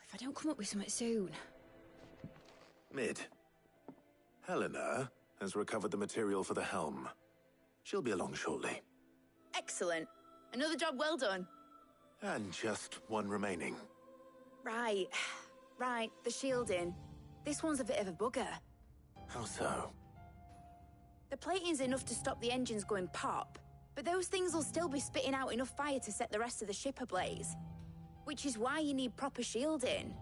If I don't come up with something soon. Mid. Helena has recovered the material for the helm. She'll be along shortly. Excellent. Another job well done. And just one remaining. Right. Right, the shielding. This one's a bit of a bugger. How so? The plating's enough to stop the engines going pop, but those things will still be spitting out enough fire to set the rest of the ship ablaze. Which is why you need proper shielding.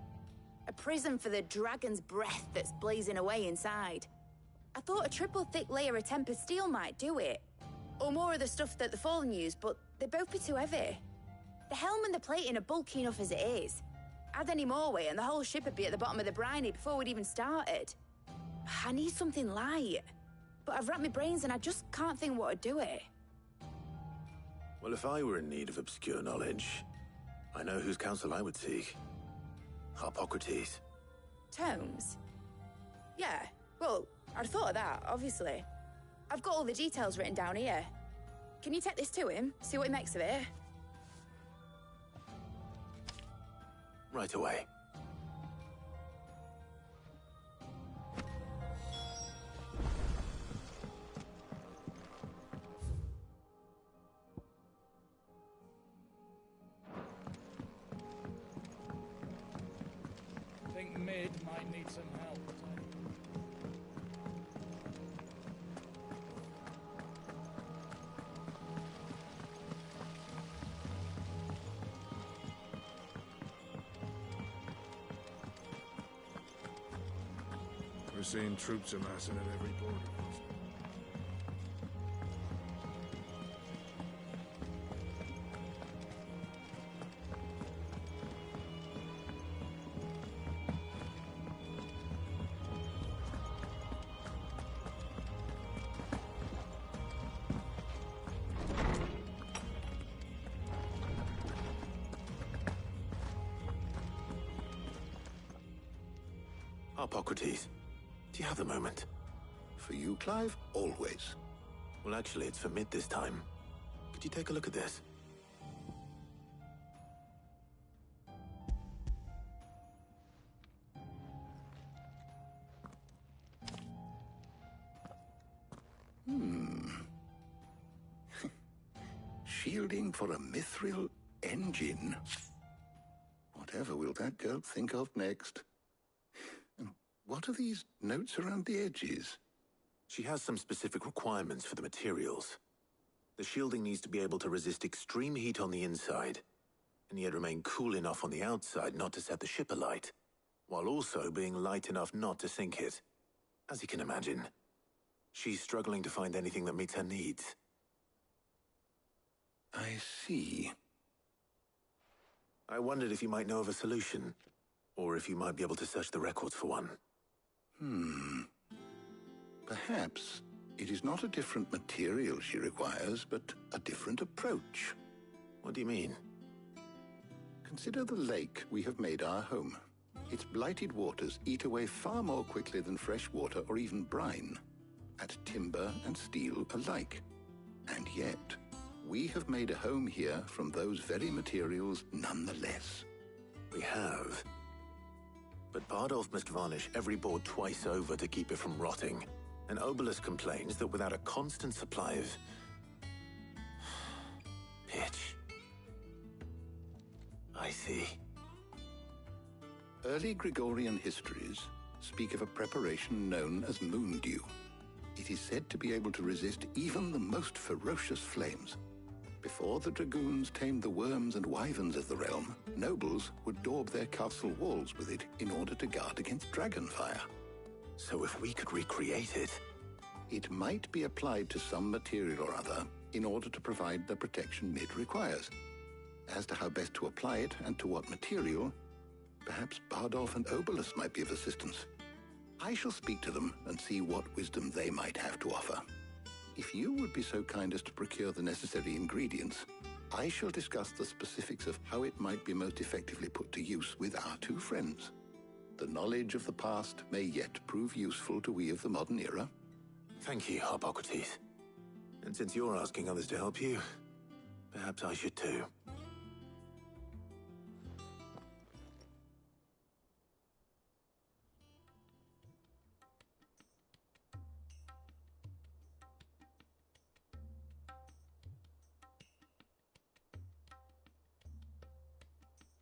A prison for the dragon's breath that's blazing away inside. I thought a triple thick layer of tempered steel might do it. Or more of the stuff that the Fallen use, but they'd both be too heavy. The helm and the plating are bulky enough as it is. Add any more weight and the whole ship would be at the bottom of the briny before we'd even started. I need something light. But I've racked my brains and I just can't think what would do it. Well, if I were in need of obscure knowledge, I know whose counsel I would seek. Harpocrates. Tomes? Yeah, well, I'd thought of that, obviously. I've got all the details written down here. Can you take this to him, see what he makes of it? Right away. I think Mid might need some help. We're seeing troops amassing at every border post. Harpocrates, do you have a moment? For you, Clive? Always. Well, actually, it's for Mid this time. Could you take a look at this? Shielding for a mithril engine. Whatever will that girl think of next? And what are these notes around the edges? She has some specific requirements for the materials. The shielding needs to be able to resist extreme heat on the inside, and yet remain cool enough on the outside not to set the ship alight, while also being light enough not to sink it. As you can imagine, she's struggling to find anything that meets her needs. I see. I wondered if you might know of a solution, or if you might be able to search the records for one. Perhaps it is not a different material she requires, but a different approach. What do you mean? Consider the lake we have made our home. Its blighted waters eat away far more quickly than fresh water or even brine, at timber and steel alike. And yet, we have made a home here from those very materials nonetheless. We have. But Bardolph must varnish every board twice over to keep it from rotting. And Obelisk complains that without a constant supply of pitch, I see. Early Gregorian histories speak of a preparation known as moon dew. It is said to be able to resist even the most ferocious flames. Before the dragoons tamed the worms and wyverns of the realm, nobles would daub their castle walls with it in order to guard against dragon fire. So if we could recreate it... It might be applied to some material or other in order to provide the protection it requires. As to how best to apply it and to what material, perhaps Bardolph and Obolus might be of assistance. I shall speak to them and see what wisdom they might have to offer. If you would be so kind as to procure the necessary ingredients, I shall discuss the specifics of how it might be most effectively put to use with our two friends. The knowledge of the past may yet prove useful to we of the modern era. Thank you, Hippocrates. And since you're asking others to help you, perhaps I should too.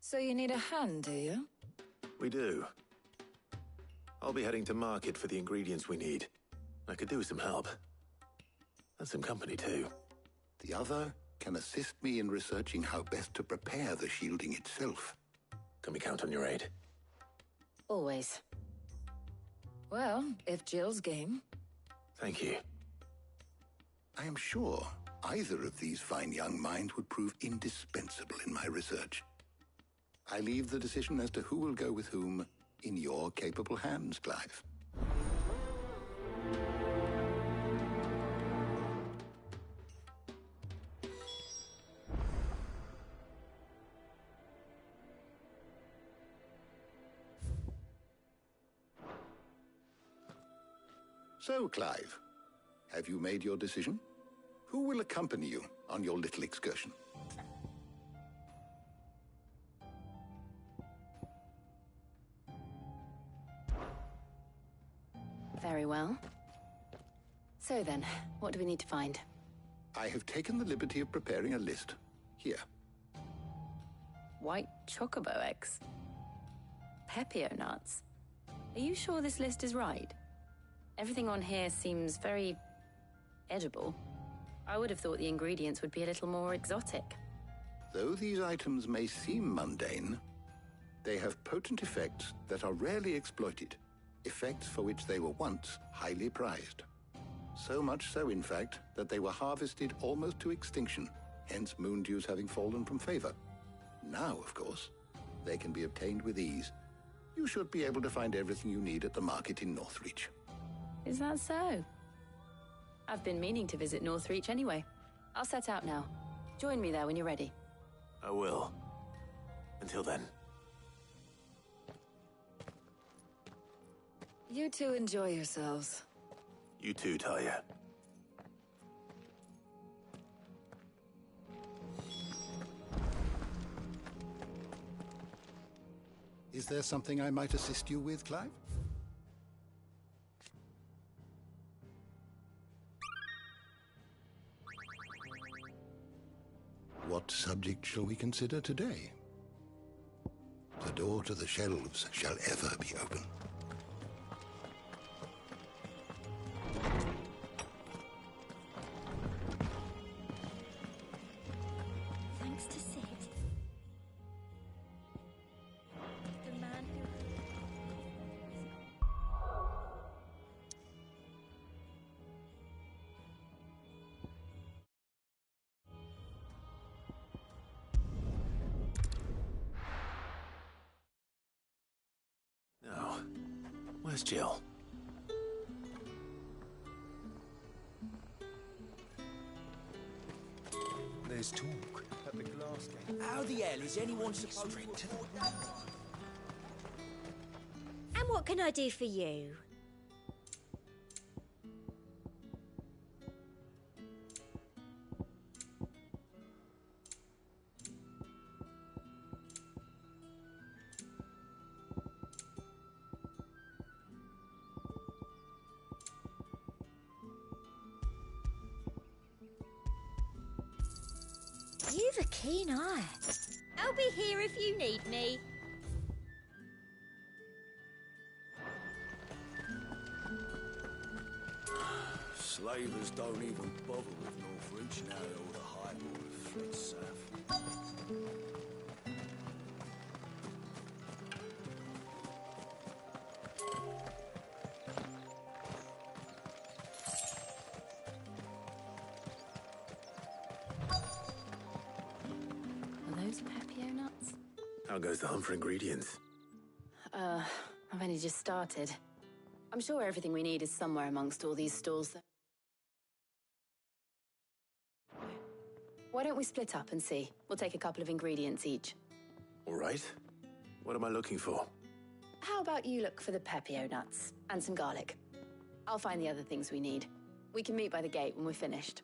So you need a hand, do you? We do. I'll be heading to market for the ingredients we need. I could do with some help. And some company, too. The other can assist me in researching how best to prepare the shielding itself. Can we count on your aid? Always. Well, if Jill's game. Thank you. I am sure either of these fine young minds would prove indispensable in my research. I leave the decision as to who will go with whom in your capable hands, Clive. So, Clive, have you made your decision? Who will accompany you on your little excursion? Very well. So then, what do we need to find? I have taken the liberty of preparing a list. Here. White chocobo eggs. Pepio nuts. Are you sure this list is right? Everything on here seems very edible. I would have thought the ingredients would be a little more exotic. Though these items may seem mundane, they have potent effects that are rarely exploited, effects for which they were once highly prized. So much so, in fact, that they were harvested almost to extinction, hence moon dews having fallen from favor. Now, of course, they can be obtained with ease. You should be able to find everything you need at the market in Northreach. Is that so? I've been meaning to visit Northreach anyway. I'll set out now. Join me there when you're ready. I will. Until then. You two enjoy yourselves. You too, Talia. Is there something I might assist you with, Clive? What subject shall we consider today? The door to the shelves shall ever be open. Thanks to Sid. The man who... Now, where's Jill? There's talk at the glass gate. How the hell is anyone supposed to... And what can I do for you? You've a keen eye. I'll be here if you need me. Slavers don't even bother with Northreach now that all the high border fled south. Are those Pepio nuts? How goes the hunt for ingredients? I've only just started. I'm sure everything we need is somewhere amongst all these stalls. Why don't we split up and see? We'll take a couple of ingredients each. All right. What am I looking for? How about you look for the Pepio nuts and some garlic? I'll find the other things we need. We can meet by the gate when we're finished.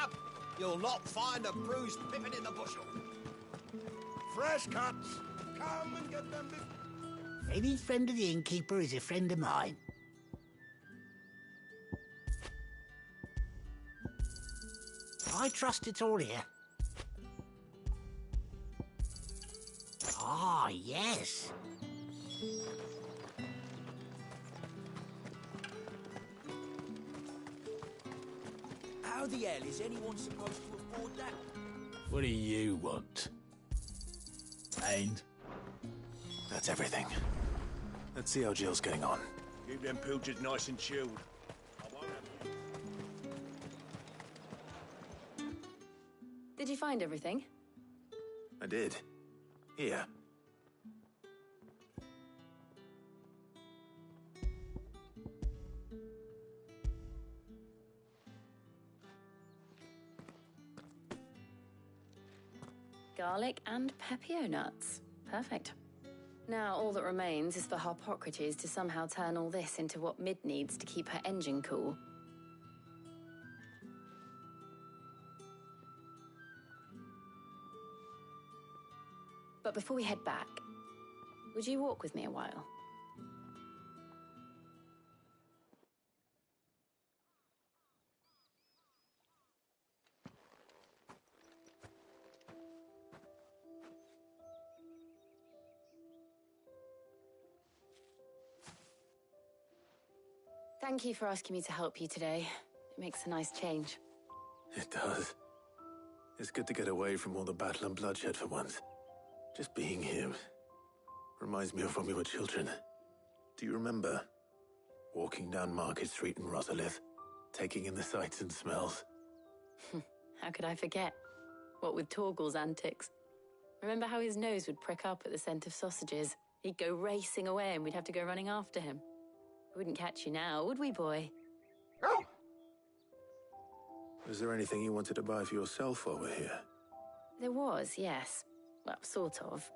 Up! You'll not find a bruised pippin in the bushel. Fresh cuts. Come and get them. Any friend of the innkeeper is a friend of mine. I trust it's all here. Ah, yes. How the hell is anyone supposed to afford that? What do you want? And? That's everything. Let's see how Jill's getting on. Keep them pilchards nice and chilled. I won't have Did you find everything? I did. Here. Garlic and Pepio nuts. Perfect. Now all that remains is for Harpocrates to somehow turn all this into what Mid needs to keep her engine cool. But before we head back, would you walk with me a while? Thank you for asking me to help you today. It makes a nice change. It does. It's good to get away from all the battle and bloodshed for once. Just being here reminds me of when we were children. Do you remember? Walking down Market Street in Rosalith, taking in the sights and smells. How could I forget? What with Torgal's antics. Remember how his nose would prick up at the scent of sausages? He'd go racing away and we'd have to go running after him. We wouldn't catch you now, would we, boy? Was there anything you wanted to buy for yourself while we're here? There was, yes. Well, sort of.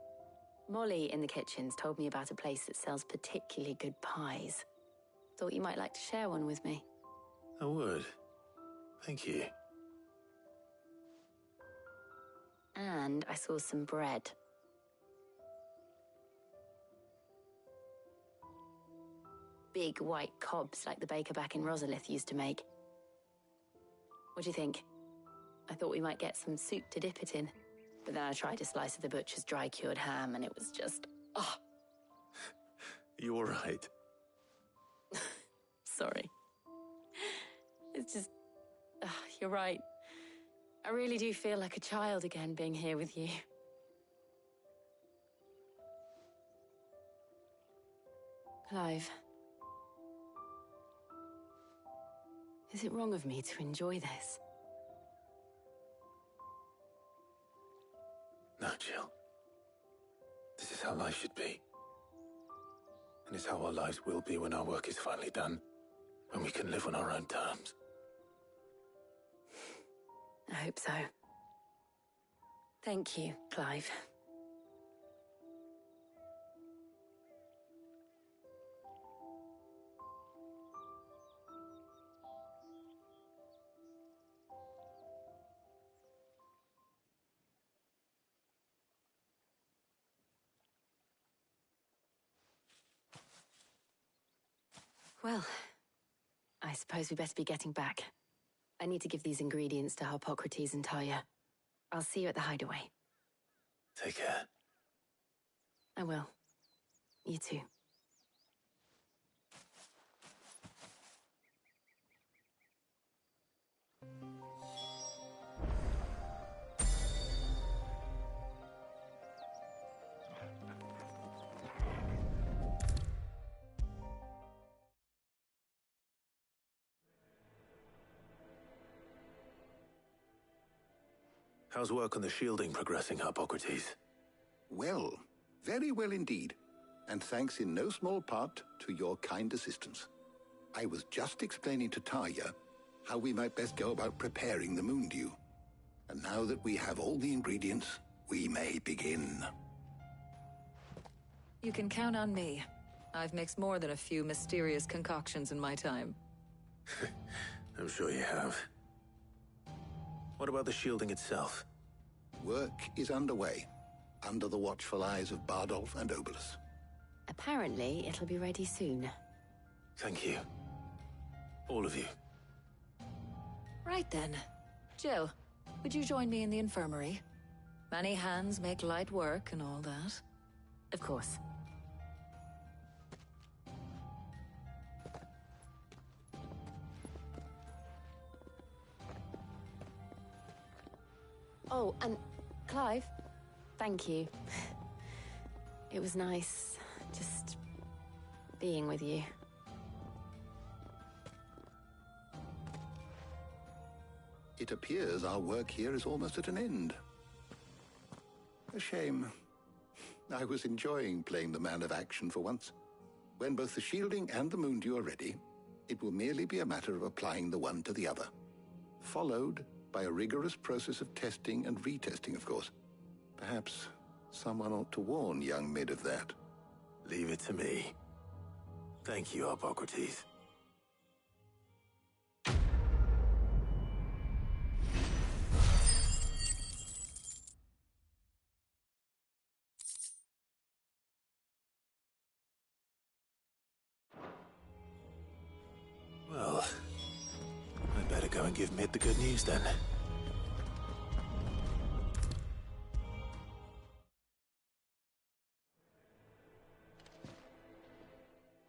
Molly in the kitchens told me about a place that sells particularly good pies. Thought you might like to share one with me. I would. Thank you. And I saw some bread. Big white cobs like the baker back in Rosalith used to make. What do you think? I thought we might get some soup to dip it in. But then I tried a slice of the butcher's dry-cured ham and it was just... oh. You all right? Sorry. It's just... you're right. I really do feel like a child again being here with you. Clive. Is it wrong of me to enjoy this? No, Jill. This is how life should be. And it's how our lives will be when our work is finally done. When we can live on our own terms. I hope so. Thank you, Clive. Well, I suppose we better be getting back. I need to give these ingredients to Harpocrates and Talia. I'll see you at the hideaway. Take care. I will. You too. How's work on the shielding progressing, Harpocrates? Well, very well indeed. And thanks in no small part to your kind assistance. I was just explaining to Talia how we might best go about preparing the moondew. And now that we have all the ingredients, we may begin. You can count on me. I've mixed more than a few mysterious concoctions in my time. I'm sure you have. What about the shielding itself? Work is underway, under the watchful eyes of Bardolph and Obolus. Apparently, it'll be ready soon. Thank you. All of you. Right then. Jill, would you join me in the infirmary? Many hands make light work and all that. Of course. Oh, and Clive, thank you. It was nice, just being with you. It appears our work here is almost at an end. A shame. I was enjoying playing the man of action for once. When both the shielding and the moondew are ready, it will merely be a matter of applying the one to the other. Followed by a rigorous process of testing and retesting, of course. Perhaps someone ought to warn young Mid of that. Leave it to me. Thank you, Harpocrates. Well, I'd better go and give Mid the good news then.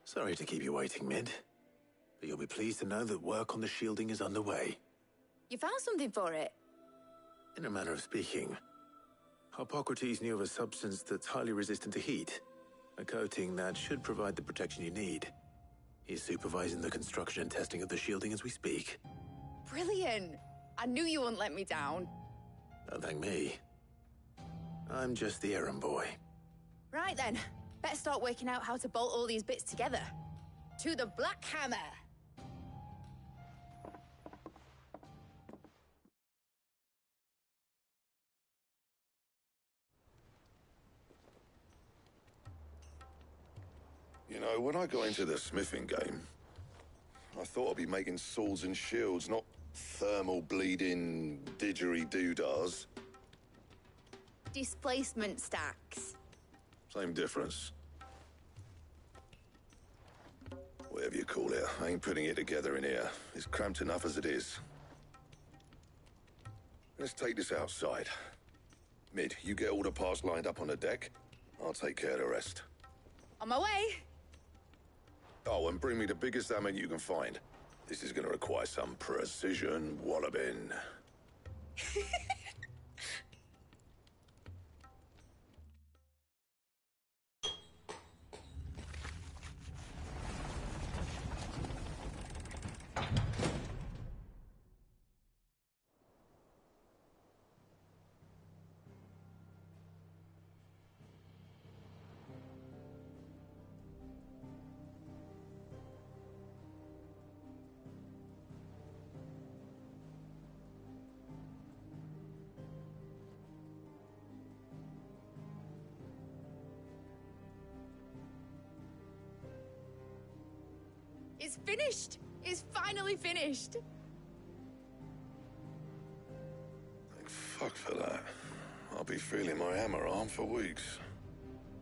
Sorry to keep you waiting, Mid. But you'll be pleased to know that work on the shielding is underway. You found something for it? In a manner of speaking, Harpocrates knew of a substance that's highly resistant to heat. A coating that should provide the protection you need. He's supervising the construction and testing of the shielding as we speak. Brilliant! I knew you wouldn't let me down. Don't thank me. I'm just the errand boy. Right then, better start working out how to bolt all these bits together. To the Black Hammer! You know, when I got into the smithing game, I thought I'd be making swords and shields, not thermal bleeding didgeridoo-dahs. Displacement stacks. Same difference. Whatever you call it, I ain't putting it together in here. It's cramped enough as it is. Let's take this outside. Mid, you get all the parts lined up on the deck. I'll take care of the rest. On my way! Oh, and bring me the biggest hammer you can find. This is gonna require some precision walloping. It's finished! It's finally finished! Thank fuck for that. I'll be feeling my hammer arm for weeks.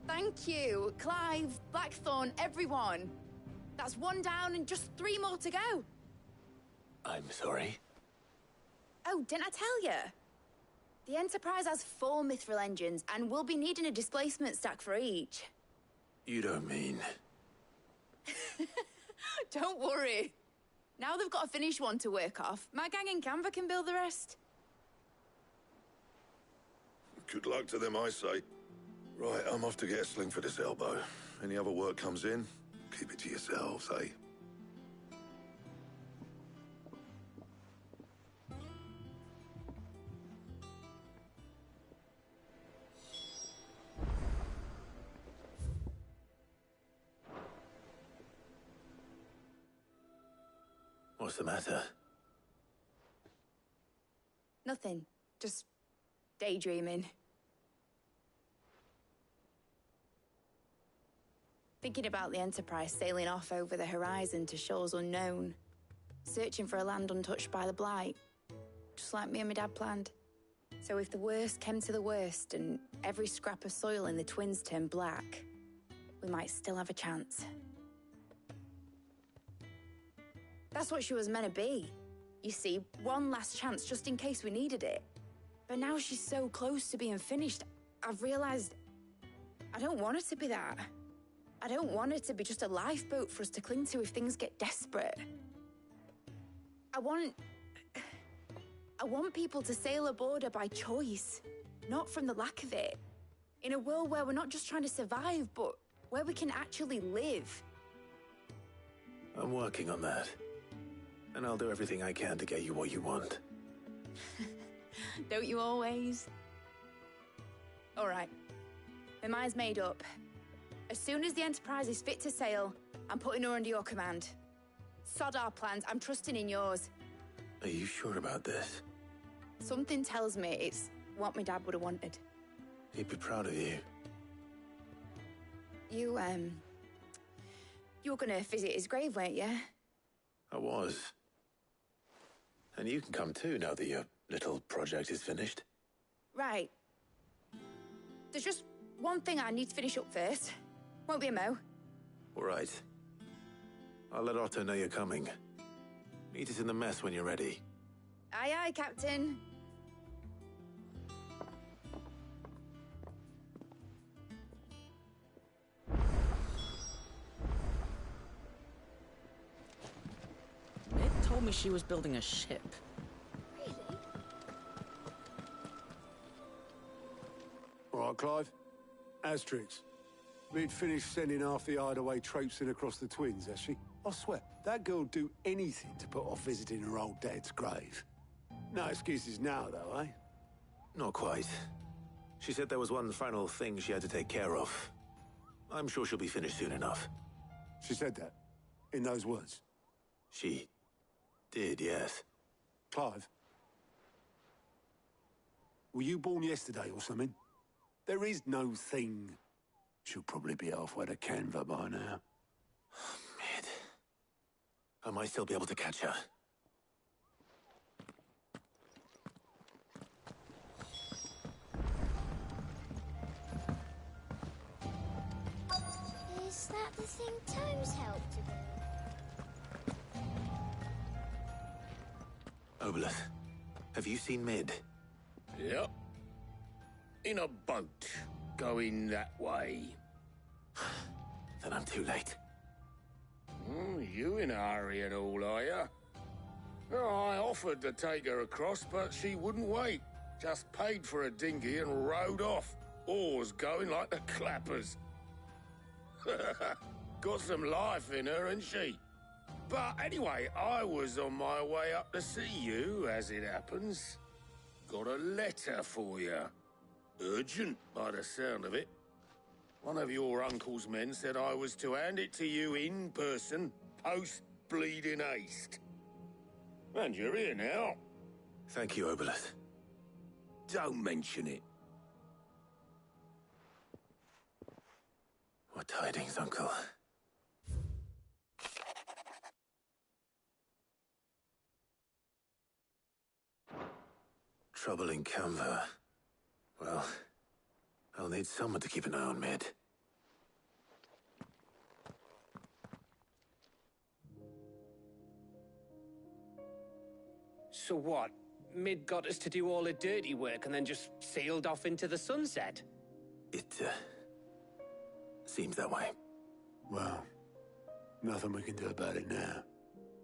Thank you, Clive, Blackthorn, everyone. That's one down and just 3 more to go. I'm sorry? Oh, didn't I tell you? The Enterprise has 4 mithril engines, and we'll be needing a displacement stack for each. You don't mean... Don't worry. Now they've got a finished one to work off. My gang in Canva can build the rest. Good luck to them, I say. Right, I'm off to get a sling for this elbow. Any other work comes in, keep it to yourselves, eh? What's the matter? Nothing. Just daydreaming. Thinking about the Enterprise sailing off over the horizon to shores unknown. Searching for a land untouched by the Blight. Just like me and my dad planned. So if the worst came to the worst and every scrap of soil in the Twins turned black, we might still have a chance. That's what she was meant to be. You see, one last chance just in case we needed it. But now she's so close to being finished, I've realized I don't want it to be that. I don't want it to be just a lifeboat for us to cling to if things get desperate. I want people to sail aboard her by choice, not from the lack of it. In a world where we're not just trying to survive, but where we can actually live. I'm working on that. And I'll do everything I can to get you what you want. Don't you always? All right. My mind's made up. As soon as the Enterprise is fit to sail, I'm putting her under your command. Sod our plans, I'm trusting in yours. Are you sure about this? Something tells me it's what my dad would have wanted. He'd be proud of you. You were gonna visit his grave, weren't you? I was. And you can come too, now that your little project is finished. Right. There's just one thing I need to finish up first. Won't be a mo. All right. I'll let Otto know you're coming. Meet us in the mess when you're ready. Aye, aye, Captain. Mid told me she was building a ship. Really? All right, Clive. Asterix. We'd finished sending half the hideaway traipsing across the Twins, has she? I swear, that girl'd do anything to put off visiting her old dad's grave. No excuses now, though, eh? Not quite. She said there was one final thing she had to take care of. I'm sure she'll be finished soon enough. She said that? In those words? She did, yes. Clive? Were you born yesterday or something? There is no thing. She'll probably be halfway to Canva by now. Mid. I might still be able to catch her. Is that the thing Tomes helped to do? Obelith, have you seen Mid? Yep. In a boat, going that way. Then I'm too late. You in a hurry and all, are you? Oh, I offered to take her across, but she wouldn't wait. Just paid for a dinghy and rowed off. Oars going like the clappers. Got some life in her, ain't she? But anyway, I was on my way up to see you, as it happens. Got a letter for you. Urgent, by the sound of it. One of your uncle's men said I was to hand it to you in person, post-bleeding haste. And you're here now. Thank you, Obelith. Don't mention it. What tidings, Uncle? Trouble in Canva. Well, I'll need someone to keep an eye on Mid. So what? Mid got us to do all the dirty work and then just sailed off into the sunset? It, seems that way. Well, nothing we can do about it now.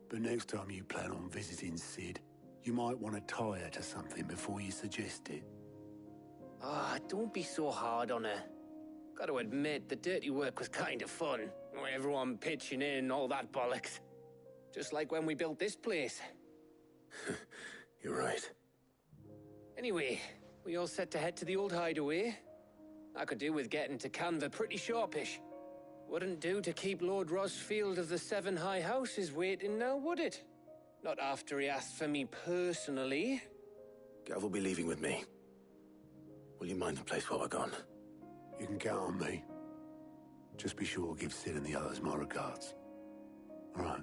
But next time you plan on visiting Sid, you might want to tie her to something before you suggest it. Ah, don't be so hard on her. Gotta admit, the dirty work was kind of fun. Everyone pitching in, all that bollocks. Just like when we built this place. You're right. Anyway, we all set to head to the old hideaway. I could do with getting to Canva pretty sharpish. Wouldn't do to keep Lord Rosfield of the Seven High Houses waiting now, would it? Not after he asked for me personally. Gav will be leaving with me. Will you mind the place while we're gone? You can count on me. Just be sure to give Sid and the others my regards. All right.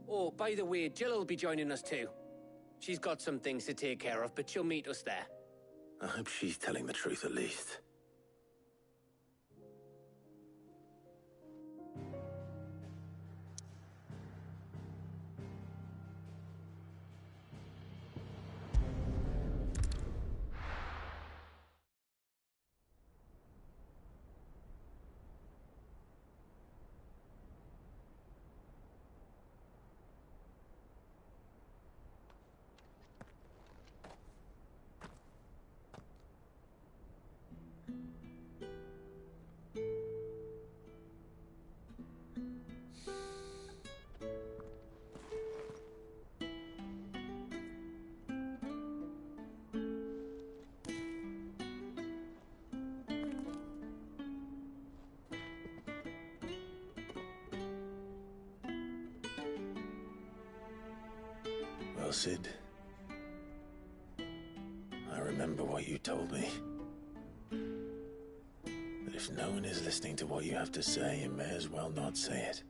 Oh, by the way, Jill will be joining us too. She's got some things to take care of, but she'll meet us there. I hope she's telling the truth at least. Well, Sid, I remember what you told me. That if no one is listening to what you have to say, you may as well not say it.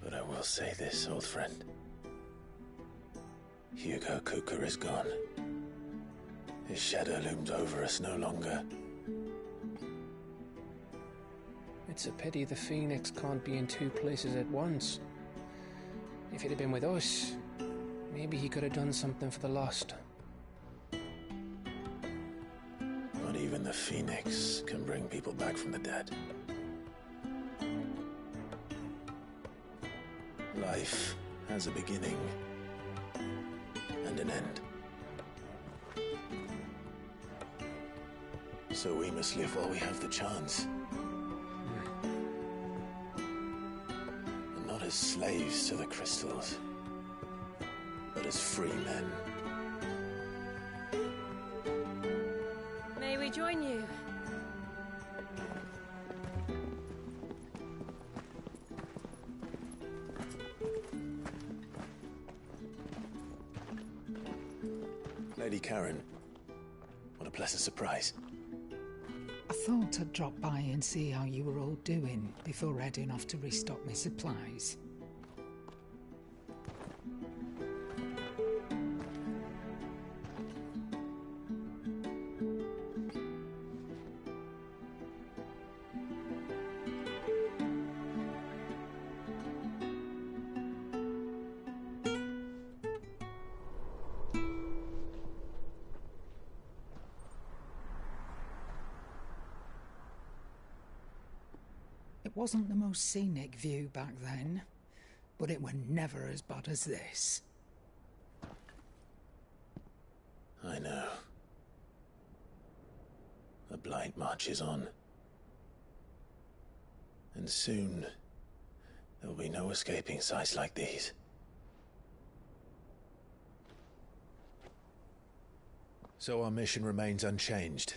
But I will say this, old friend. Hugo Cooker is gone. His shadow looms over us no longer. It's a pity the Phoenix can't be in two places at once. If he'd have been with us, maybe he could have done something for the lost. Not even the Phoenix can bring people back from the dead. Life has a beginning and an end. So we must live while we have the chance. And not as slaves to the crystals, but as free men. May we join you? Lady Karen, what a pleasant surprise. I thought I'd drop by and see how you were all doing before heading off to restock my supplies. It wasn't the most scenic view back then, but it were never as bad as this. I know. The Blight marches on. And soon, there will be no escaping sights like these. So our mission remains unchanged.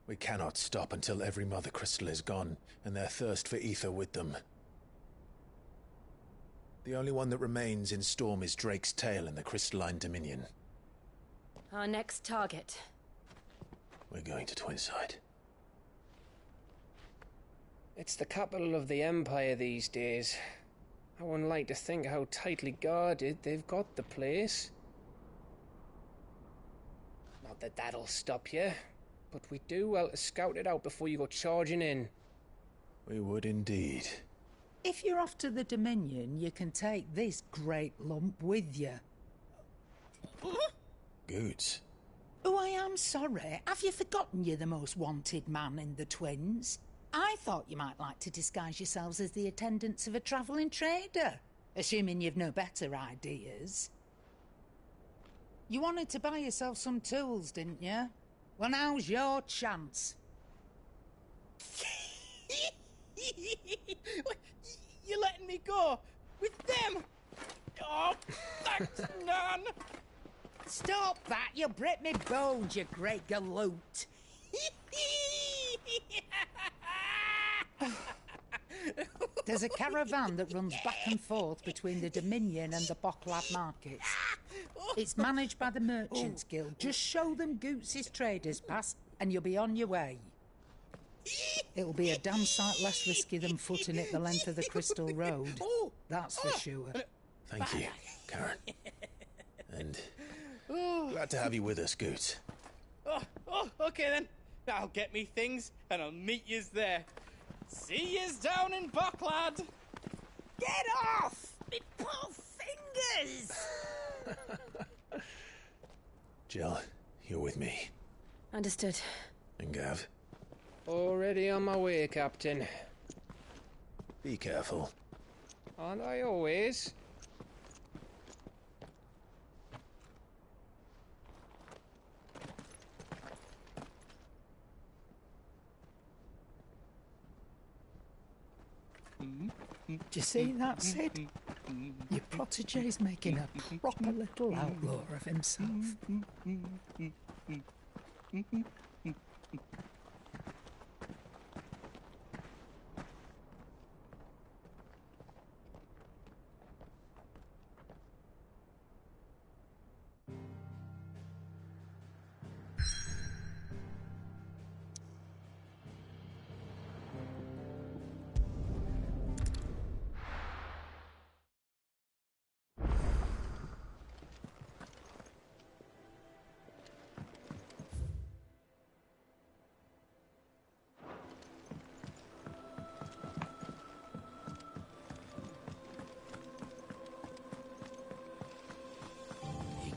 We cannot stop until every Mother Crystal is gone, and their thirst for ether with them. The only one that remains in Storm is Drake's Tail in the Crystalline Dominion. Our next target. We're going to Twinside. It's the capital of the Empire these days. I wouldn't like to think how tightly guarded they've got the place. Not that that'll stop you. but we'd do well to scout it out before you go charging in. We would indeed. If you're off to the Dominion, you can take this great lump with you. Goods. Oh, I am sorry. Have you forgotten you're the most wanted man in the Twins? I thought you might like to disguise yourselves as the attendants of a travelling trader, assuming you've no better ideas. You wanted to buy yourself some tools, didn't you? Well, now's your chance. You're letting me go? With them? Oh, thanks, Nan! Stop that! You'll break me bones, you great galoot! There's a caravan that runs back and forth between the Dominion and the Bocklad markets. It's managed by the Merchants Guild. Just show them Goots' traders pass and you'll be on your way. It'll be a damn sight less risky than footing it the length of the Crystal Road. That's for sure. Thank you, Karen. And glad to have you with us, Goots. Okay then. I'll get me things and I'll meet yous there. See yous down in Bocklad. Get off! Me poor fingers! Jill, you're with me. Understood. And Gav? Already on my way, Captain. Be careful. Aren't I always? Do you see that, Sid? Your protege's making a proper little outlaw of himself.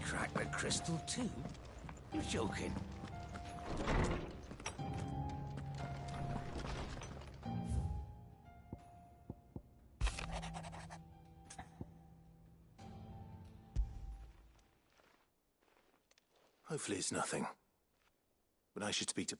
Crack the crystal too? You're joking. Hopefully it's nothing. But I should speak to...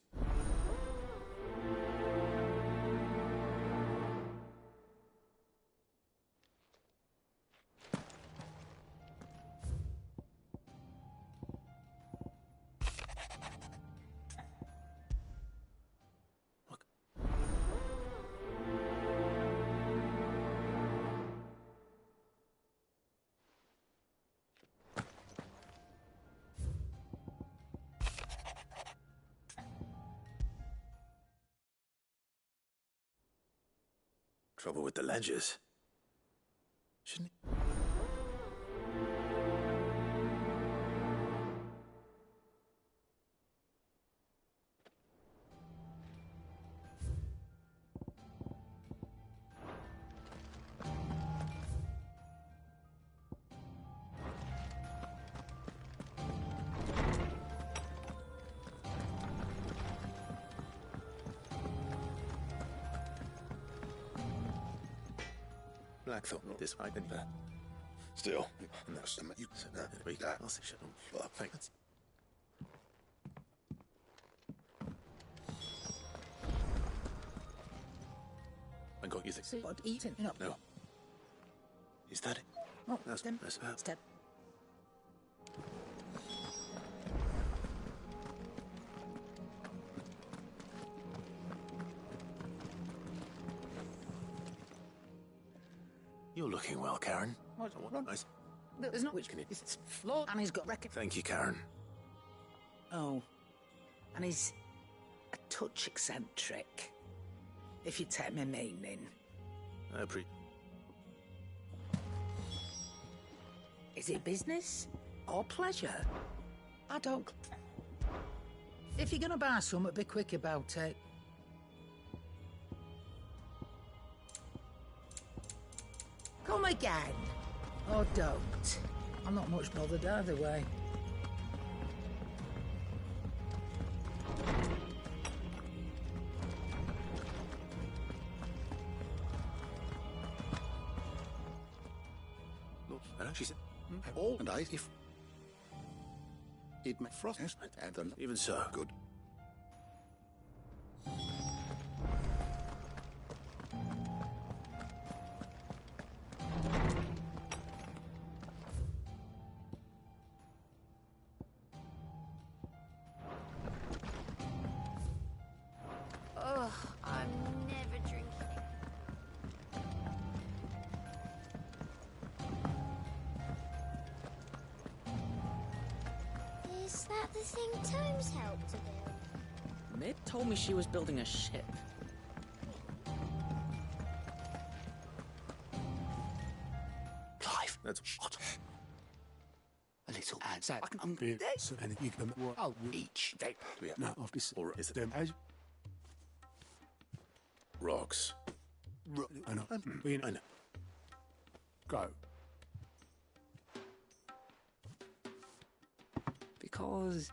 Trouble with the ledgers. Shouldn't it? Blackthorn, this way, and that. Still. And that's the you. I'll say shut up. Thanks. I got you things. What eating? No. No. Is that it? Oh, that's about. Step. You're looking well, Karen. What? Nice. There's not which can it's flawed and he's got record. Thank you, Karen. Oh. And he's a touch eccentric. If you take my meaning. I appreciate. Is it business or pleasure? I don't. If you're gonna buy some, be quick about it. Come again. Or don't. I'm not much bothered either way. Hello, she said. All And I, if it may frost and the even so. Good. Ugh, I'm never drinking it. Is that the thing Tomes helped to build? Mid told me she was building a ship. Clive, that's hot. A little answer. I'm So, and you can I'll each. no, I've been Or is it them as rocks? I know. I know. Go. Because...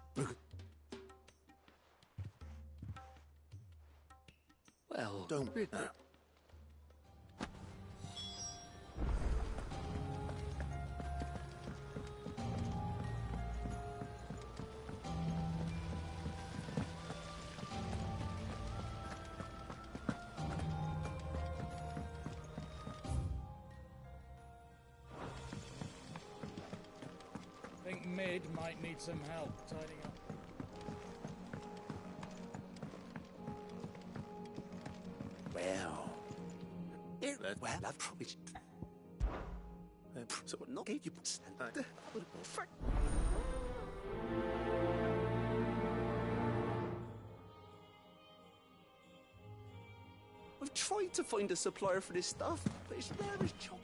Well... Don't read now. Think Mid might need some help tidying up. Well. Well, I've promised. So Not you stand. I've tried to find a supplier for this stuff, but it's rare as chocolate.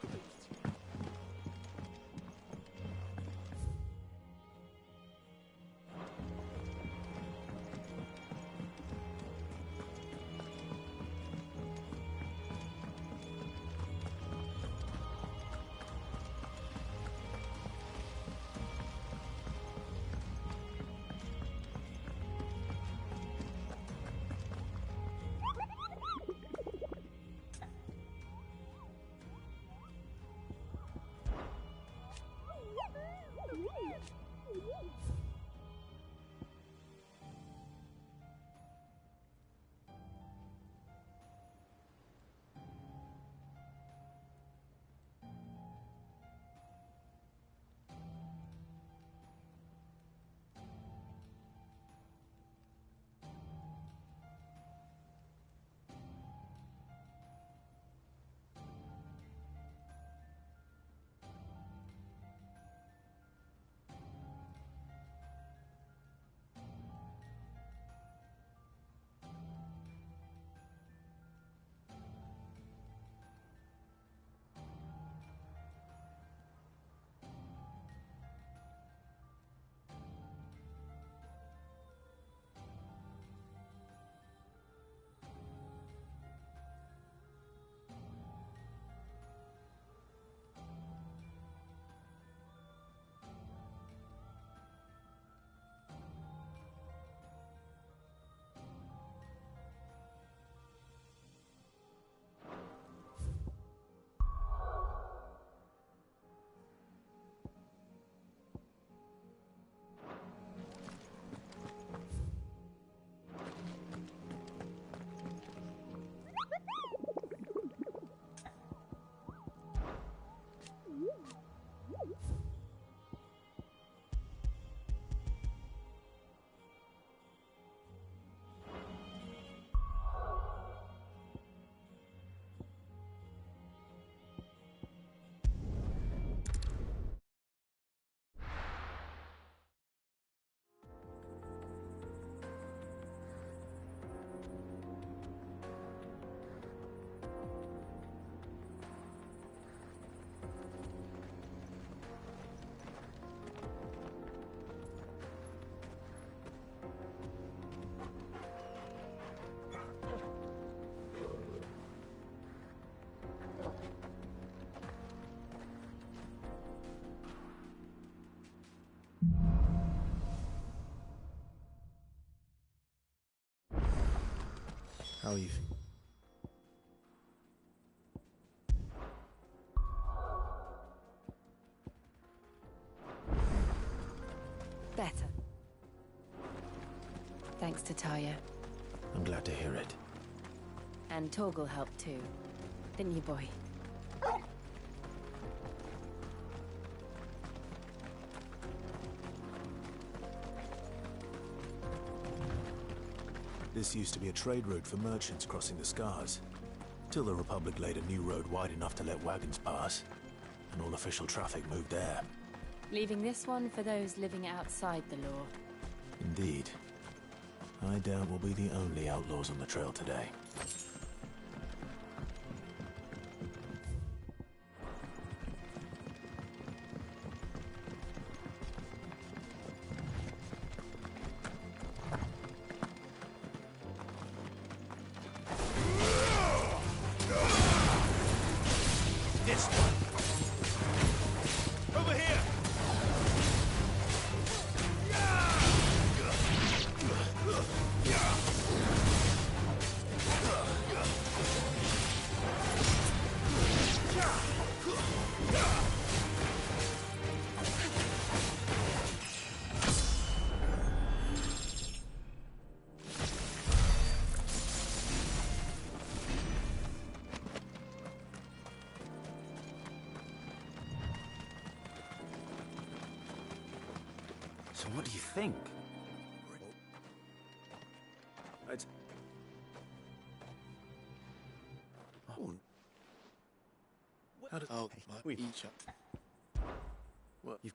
How are you? Better. Thanks to Taya. I'm glad to hear it. And Torgal helped too. Didn't you, boy? This used to be a trade route for merchants crossing the Scars, till the Republic laid a new road wide enough to let wagons pass, and all official traffic moved there. Leaving this one for those living outside the law. Indeed. I doubt we'll be the only outlaws on the trail today. This one. Over here. So what do you think? How did we each up? What? You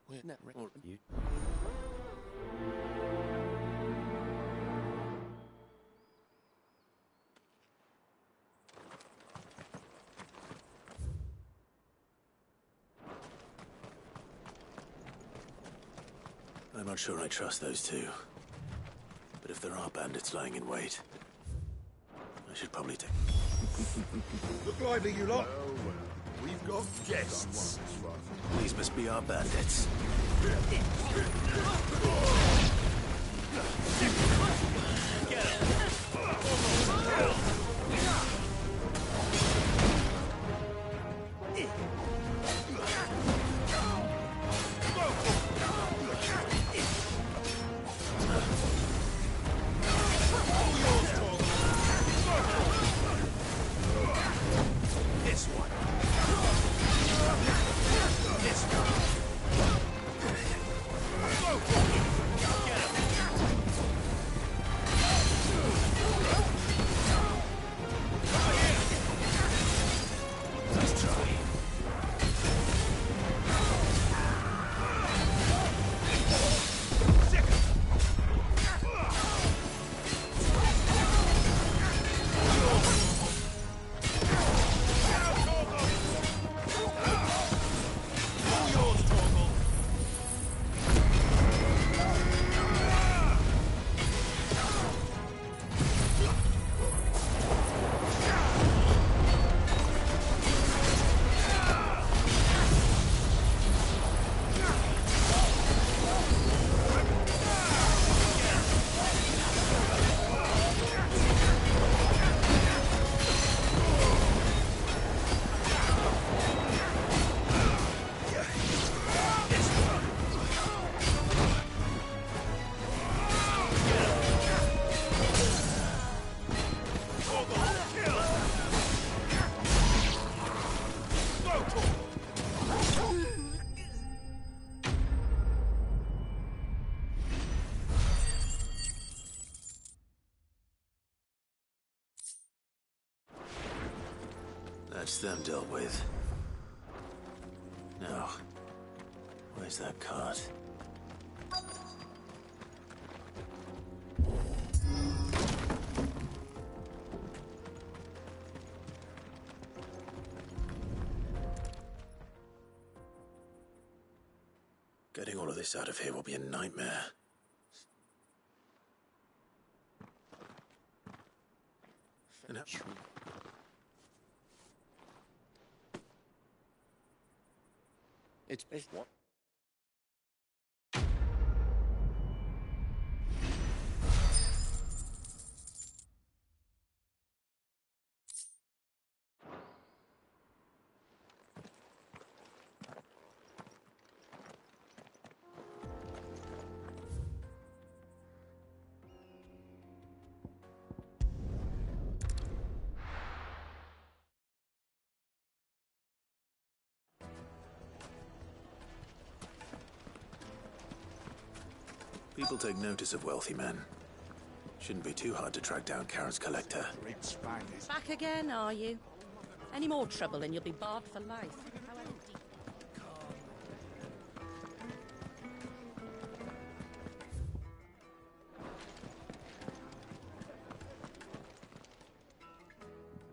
I'm not sure I trust those two. But if there are bandits lying in wait, I should probably take... Look lively, you lot. We've got guests. These must be our bandits. Get him. This one. This one. Get him. Nice try. That's them dealt with. Now, where's that cart? Getting all of this out of here will be a nightmare. And how... It's what? People take notice of wealthy men. Shouldn't be too hard to track down Karen's collector. Back again, are you? Any more trouble and you'll be barred for life. However deep.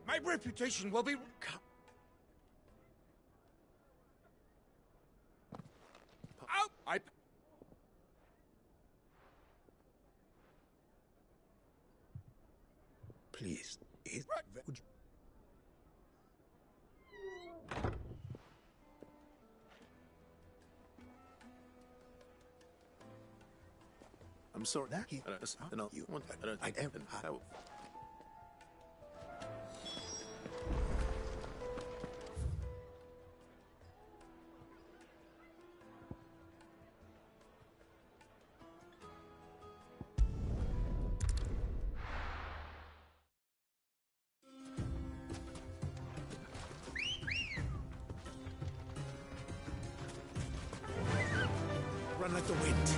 My reputation will be... Oh, I... Please, would you... I'm sorry. That he... I don't, you want... I don't... How... Run like the wind.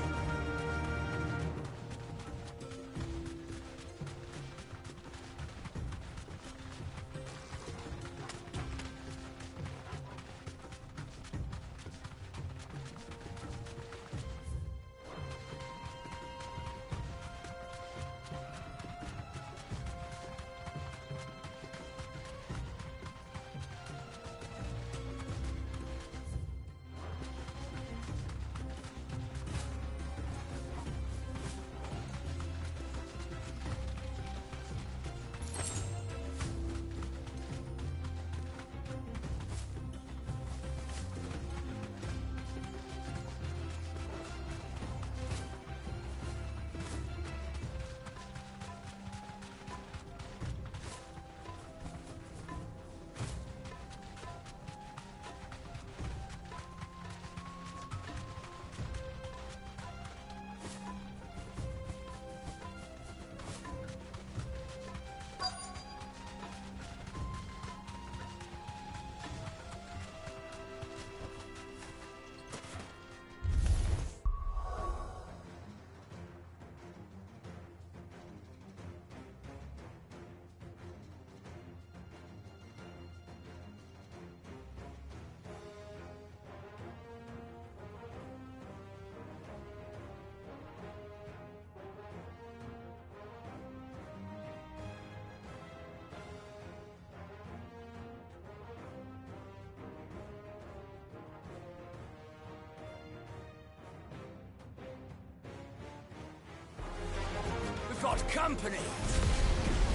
We've got company!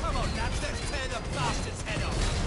Come on, lads, let's tear the bastard's head off!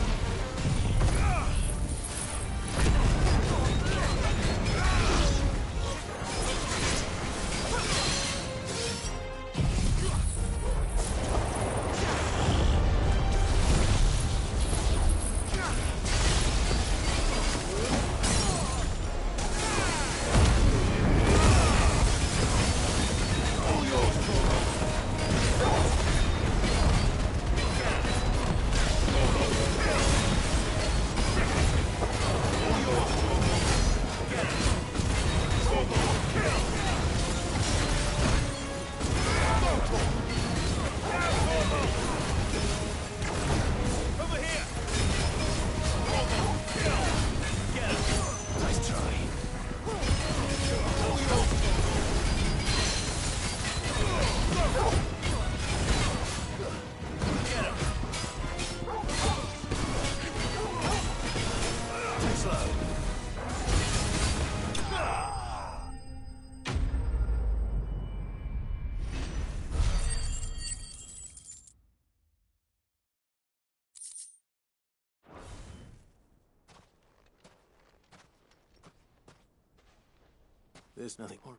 There's nothing more.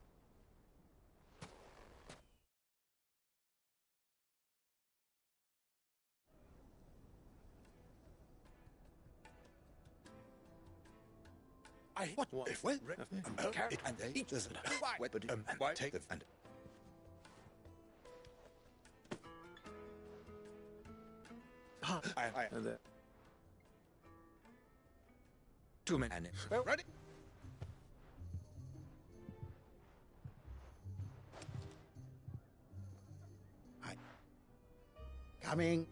What if we... and they just... Why? But, why? Take the... And... And there. 2 men and... Well, ready? Coming.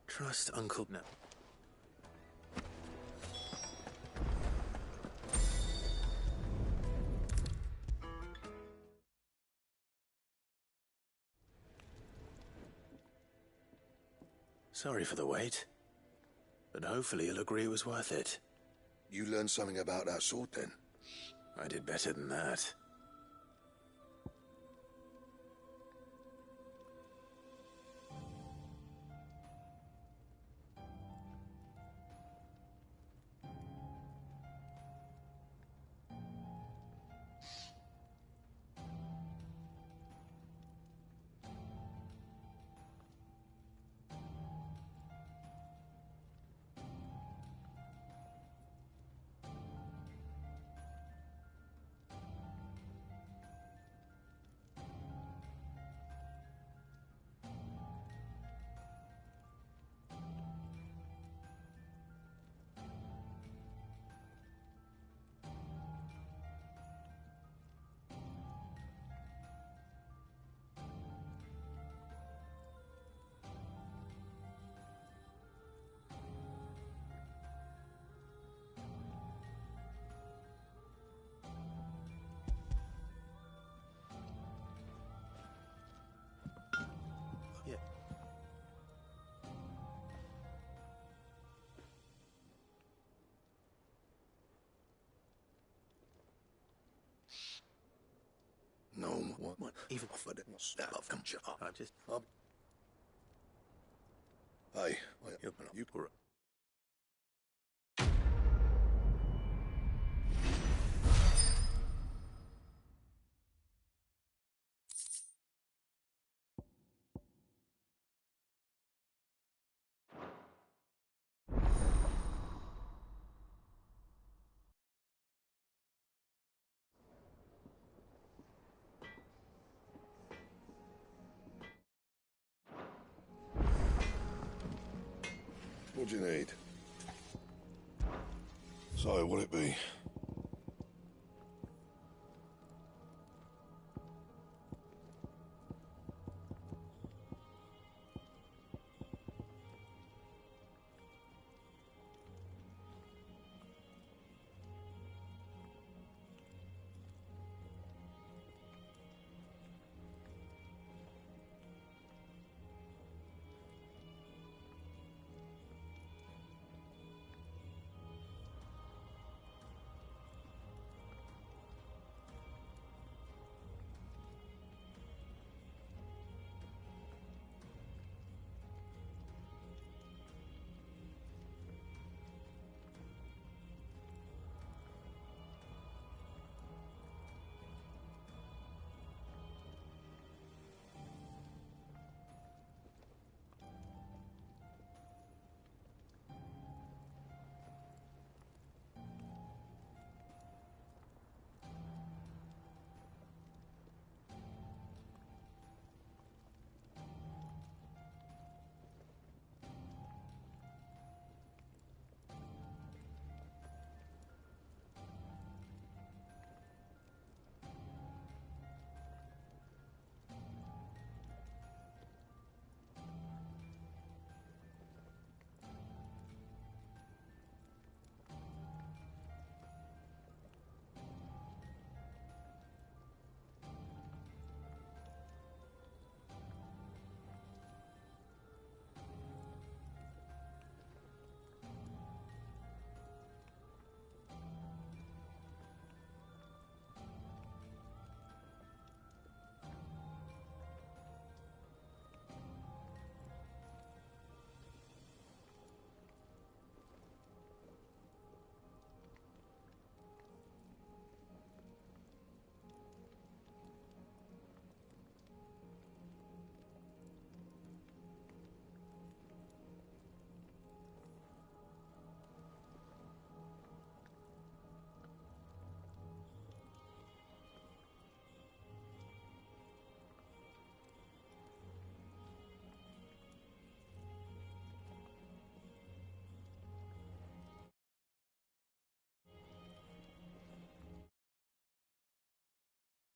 Trust Uncle... No. Sorry for the wait. But hopefully you'll agree it was worth it. You learned something about that sword, then? I did better than that. No, what? Even for the stuff. Come on. I'm just... Hey, you poor... What do you need? So, what'll it be?